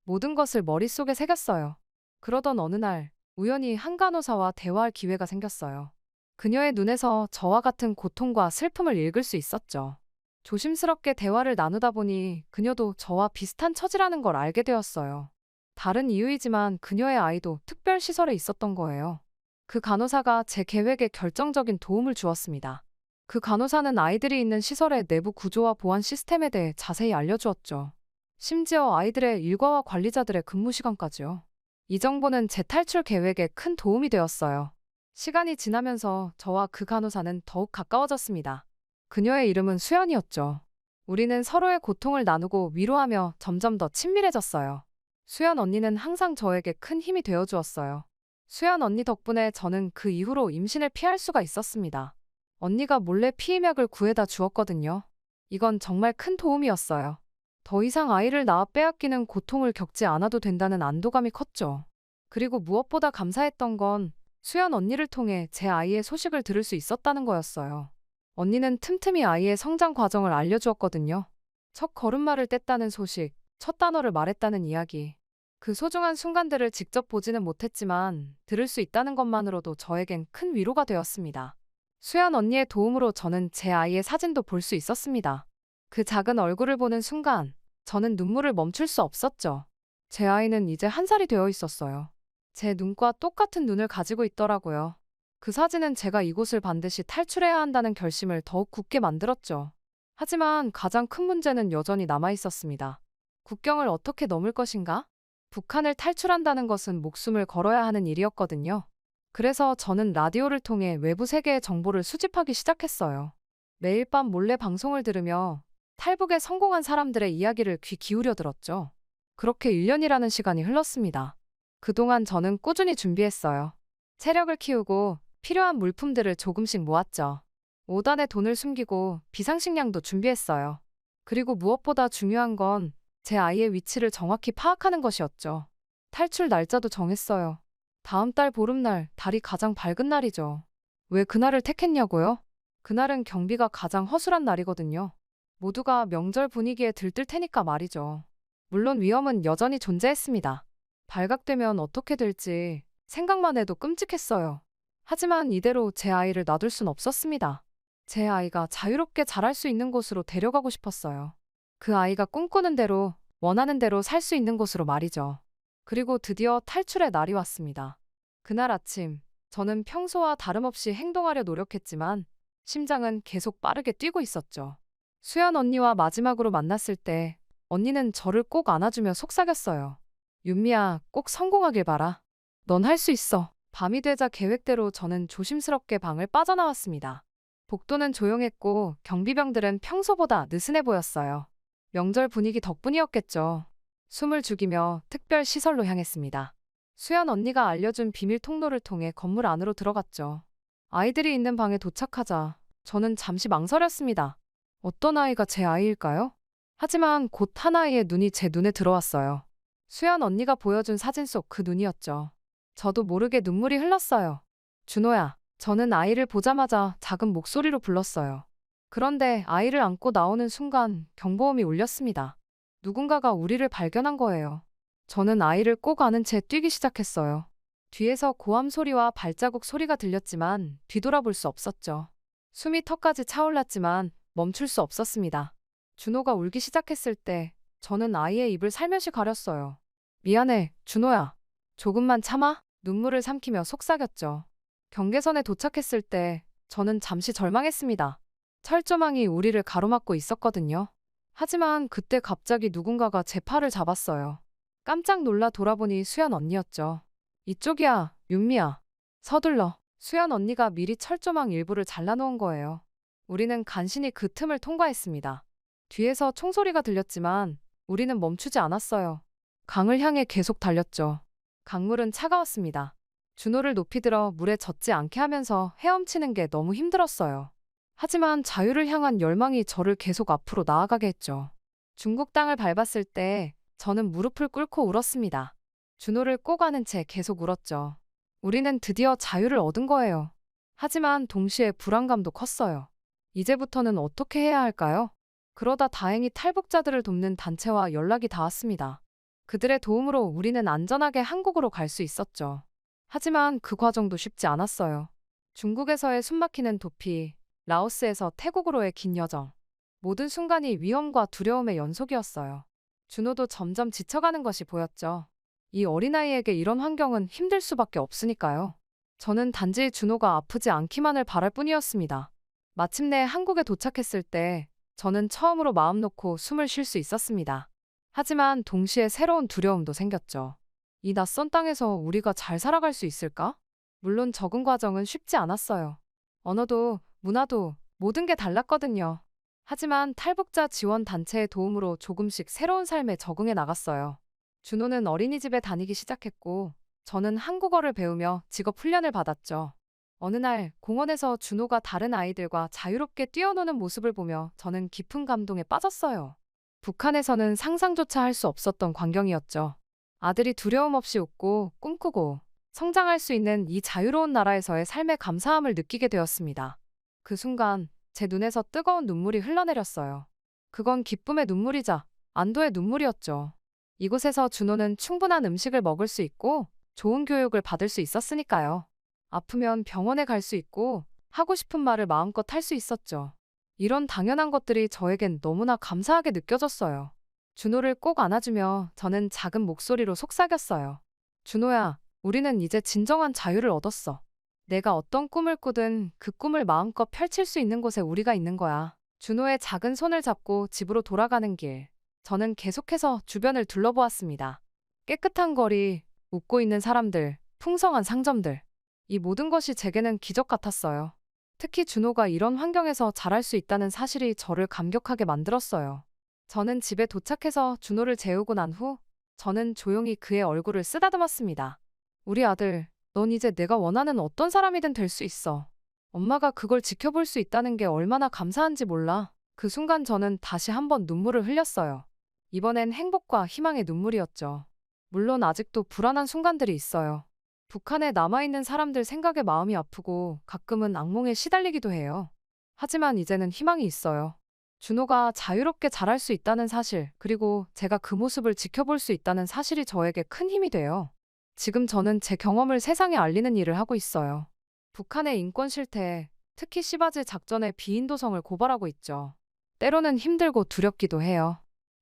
모든 것을 머릿속에 새겼어요. 그러던 어느 날 우연히 한 간호사와 대화할 기회가 생겼어요. 그녀의 눈에서 저와 같은 고통과 슬픔을 읽을 수 있었죠. 조심스럽게 대화를 나누다 보니 그녀도 저와 비슷한 처지라는 걸 알게 되었어요. 다른 이유이지만 그녀의 아이도 특별시설에 있었던 거예요. 그 간호사가 제 계획에 결정적인 도움을 주었습니다. 그 간호사는 아이들이 있는 시설의 내부 구조와 보안 시스템에 대해 자세히 알려주었죠. 심지어 아이들의 일과와 관리자들의 근무 시간까지요. 이 정보는 제 탈출 계획에 큰 도움이 되었어요. 시간이 지나면서 저와 그 간호사는 더욱 가까워졌습니다. 그녀의 이름은 수연이었죠. 우리는 서로의 고통을 나누고 위로하며 점점 더 친밀해졌어요. 수연 언니는 항상 저에게 큰 힘이 되어주었어요. 수연 언니 덕분에 저는 그 이후로 임신을 피할 수가 있었습니다. 언니가 몰래 피임약을 구해다 주었거든요. 이건 정말 큰 도움이었어요. 더 이상 아이를 낳아 빼앗기는 고통을 겪지 않아도 된다는 안도감이 컸죠. 그리고 무엇보다 감사했던 건 수연 언니를 통해 제 아이의 소식을 들을 수 있었다는 거였어요. 언니는 틈틈이 아이의 성장 과정을 알려주었거든요. 첫 걸음마를 뗐다는 소식, 첫 단어를 말했다는 이야기. 그 소중한 순간들을 직접 보지는 못했지만 들을 수 있다는 것만으로도 저에겐 큰 위로가 되었습니다. 수연 언니의 도움으로 저는 제 아이의 사진도 볼 수 있었습니다. 그 작은 얼굴을 보는 순간 저는 눈물을 멈출 수 없었죠. 제 아이는 이제 1살이 되어 있었어요. 제 눈과 똑같은 눈을 가지고 있더라고요. 그 사진은 제가 이곳을 반드시 탈출해야 한다는 결심을 더욱 굳게 만들었죠. 하지만 가장 큰 문제는 여전히 남아 있었습니다. 국경을 어떻게 넘을 것인가? 북한을 탈출한다는 것은 목숨을 걸어야 하는 일이었거든요. 그래서 저는 라디오를 통해 외부 세계의 정보를 수집하기 시작했어요. 매일 밤 몰래 방송을 들으며 탈북에 성공한 사람들의 이야기를 귀 기울여 들었죠. 그렇게 1년이라는 시간이 흘렀습니다. 그동안 저는 꾸준히 준비했어요. 체력을 키우고 필요한 물품들을 조금씩 모았죠. 5단에 돈을 숨기고 비상식량도 준비했어요. 그리고 무엇보다 중요한 건 제 아이의 위치를 정확히 파악하는 것이었죠. 탈출 날짜도 정했어요. 다음 달 보름날, 달이 가장 밝은 날이죠. 왜 그날을 택했냐고요? 그날은 경비가 가장 허술한 날이거든요. 모두가 명절 분위기에 들뜰 테니까 말이죠. 물론 위험은 여전히 존재했습니다. 발각되면 어떻게 될지 생각만 해도 끔찍했어요. 하지만 이대로 제 아이를 놔둘 순 없었습니다. 제 아이가 자유롭게 자랄 수 있는 곳으로 데려가고 싶었어요. 그 아이가 꿈꾸는 대로, 원하는 대로 살 수 있는 곳으로 말이죠. 그리고 드디어 탈출의 날이 왔습니다. 그날 아침, 저는 평소와 다름없이 행동하려 노력했지만 심장은 계속 빠르게 뛰고 있었죠. 수연 언니와 마지막으로 만났을 때 언니는 저를 꼭 안아주며 속삭였어요. 윤미야, 꼭 성공하길 바라. 넌 할 수 있어. 밤이 되자 계획대로 저는 조심스럽게 방을 빠져나왔습니다. 복도는 조용했고 경비병들은 평소보다 느슨해 보였어요. 명절 분위기 덕분이었겠죠. 숨을 죽이며 특별 시설로 향했습니다. 수연 언니가 알려준 비밀 통로를 통해 건물 안으로 들어갔죠. 아이들이 있는 방에 도착하자 저는 잠시 망설였습니다. 어떤 아이가 제 아이일까요? 하지만 곧 한 아이의 눈이 제 눈에 들어왔어요. 수연 언니가 보여준 사진 속 그 눈이었죠. 저도 모르게 눈물이 흘렀어요. 준호야, 저는 아이를 보자마자 작은 목소리로 불렀어요. 그런데 아이를 안고 나오는 순간 경보음이 울렸습니다. 누군가가 우리를 발견한 거예요. 저는 아이를 꼭 안은 채 뛰기 시작했어요. 뒤에서 고함 소리와 발자국 소리가 들렸지만 뒤돌아볼 수 없었죠. 숨이 턱까지 차올랐지만 멈출 수 없었습니다. 준호가 울기 시작했을 때 저는 아이의 입을 살며시 가렸어요. 미안해, 준호야. 조금만 참아? 눈물을 삼키며 속삭였죠. 경계선에 도착했을 때 저는 잠시 절망했습니다. 철조망이 우리를 가로막고 있었거든요. 하지만 그때 갑자기 누군가가 제 팔을 잡았어요. 깜짝 놀라 돌아보니 수연 언니였죠. 이쪽이야, 윤미야. 서둘러. 수연 언니가 미리 철조망 일부를 잘라놓은 거예요. 우리는 간신히 그 틈을 통과했습니다. 뒤에서 총소리가 들렸지만 우리는 멈추지 않았어요. 강을 향해 계속 달렸죠. 강물은 차가웠습니다. 준호를 높이 들어 물에 젖지 않게 하면서 헤엄치는 게 너무 힘들었어요. 하지만 자유를 향한 열망이 저를 계속 앞으로 나아가게 했죠. 중국 땅을 밟았을 때 저는 무릎을 꿇고 울었습니다. 준호를 꼭 안은 채 계속 울었죠. 우리는 드디어 자유를 얻은 거예요. 하지만 동시에 불안감도 컸어요. 이제부터는 어떻게 해야 할까요? 그러다 다행히 탈북자들을 돕는 단체와 연락이 닿았습니다. 그들의 도움으로 우리는 안전하게 한국으로 갈 수 있었죠. 하지만 그 과정도 쉽지 않았어요. 중국에서의 숨막히는 도피, 라오스에서 태국으로의 긴 여정. 모든 순간이 위험과 두려움의 연속이었어요. 준호도 점점 지쳐가는 것이 보였죠. 이 어린아이에게 이런 환경은 힘들 수밖에 없으니까요. 저는 단지 준호가 아프지 않기만을 바랄 뿐이었습니다. 마침내 한국에 도착했을 때 저는 처음으로 마음 놓고 숨을 쉴 수 있었습니다. 하지만 동시에 새로운 두려움도 생겼죠. 이 낯선 땅에서 우리가 잘 살아갈 수 있을까? 물론 적응 과정은 쉽지 않았어요. 언어도, 문화도 모든 게 달랐거든요. 하지만 탈북자 지원 단체의 도움으로 조금씩 새로운 삶에 적응해 나갔어요. 준호는 어린이집에 다니기 시작했고 저는 한국어를 배우며 직업 훈련을 받았죠. 어느 날 공원에서 준호가 다른 아이들과 자유롭게 뛰어노는 모습을 보며 저는 깊은 감동에 빠졌어요. 북한에서는 상상조차 할 수 없었던 광경이었죠. 아들이 두려움 없이 웃고 꿈꾸고 성장할 수 있는 이 자유로운 나라에서의 삶의 감사함을 느끼게 되었습니다. 그 순간 제 눈에서 뜨거운 눈물이 흘러내렸어요. 그건 기쁨의 눈물이자 안도의 눈물이었죠. 이곳에서 준호는 충분한 음식을 먹을 수 있고 좋은 교육을 받을 수 있었으니까요. 아프면 병원에 갈 수 있고 하고 싶은 말을 마음껏 할 수 있었죠. 이런 당연한 것들이 저에겐 너무나 감사하게 느껴졌어요. 준호를 꼭 안아주며 저는 작은 목소리로 속삭였어요. 준호야, 우리는 이제 진정한 자유를 얻었어. 내가 어떤 꿈을 꾸든 그 꿈을 마음껏 펼칠 수 있는 곳에 우리가 있는 거야. 준호의 작은 손을 잡고 집으로 돌아가는 길. 저는 계속해서 주변을 둘러보았습니다. 깨끗한 거리, 웃고 있는 사람들, 풍성한 상점들. 이 모든 것이 제게는 기적 같았어요. 특히 준호가 이런 환경에서 자랄 수 있다는 사실이 저를 감격하게 만들었어요. 저는 집에 도착해서 준호를 재우고 난 후, 저는 조용히 그의 얼굴을 쓰다듬었습니다. 우리 아들, 넌 이제 내가 원하는 어떤 사람이든 될 수 있어. 엄마가 그걸 지켜볼 수 있다는 게 얼마나 감사한지 몰라. 그 순간 저는 다시 한번 눈물을 흘렸어요. 이번엔 행복과 희망의 눈물이었죠. 물론 아직도 불안한 순간들이 있어요. 북한에 남아있는 사람들 생각에 마음이 아프고 가끔은 악몽에 시달리기도 해요. 하지만 이제는 희망이 있어요. 준호가 자유롭게 자랄 수 있다는 사실, 그리고 제가 그 모습을 지켜볼 수 있다는 사실이 저에게 큰 힘이 돼요. 지금 저는 제 경험을 세상에 알리는 일을 하고 있어요. 북한의 인권 실태, 특히 시바즈 작전의 비인도성을 고발하고 있죠. 때로는 힘들고 두렵기도 해요.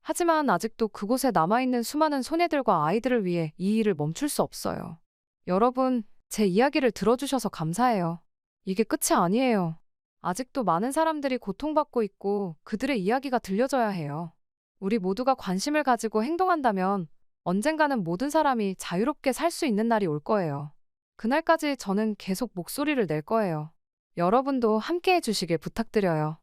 하지만 아직도 그곳에 남아있는 수많은 소녀들과 아이들을 위해 이 일을 멈출 수 없어요. 여러분, 제 이야기를 들어주셔서 감사해요. 이게 끝이 아니에요. 아직도 많은 사람들이 고통받고 있고 그들의 이야기가 들려져야 해요. 우리 모두가 관심을 가지고 행동한다면 언젠가는 모든 사람이 자유롭게 살 수 있는 날이 올 거예요. 그날까지 저는 계속 목소리를 낼 거예요. 여러분도 함께 해주시길 부탁드려요.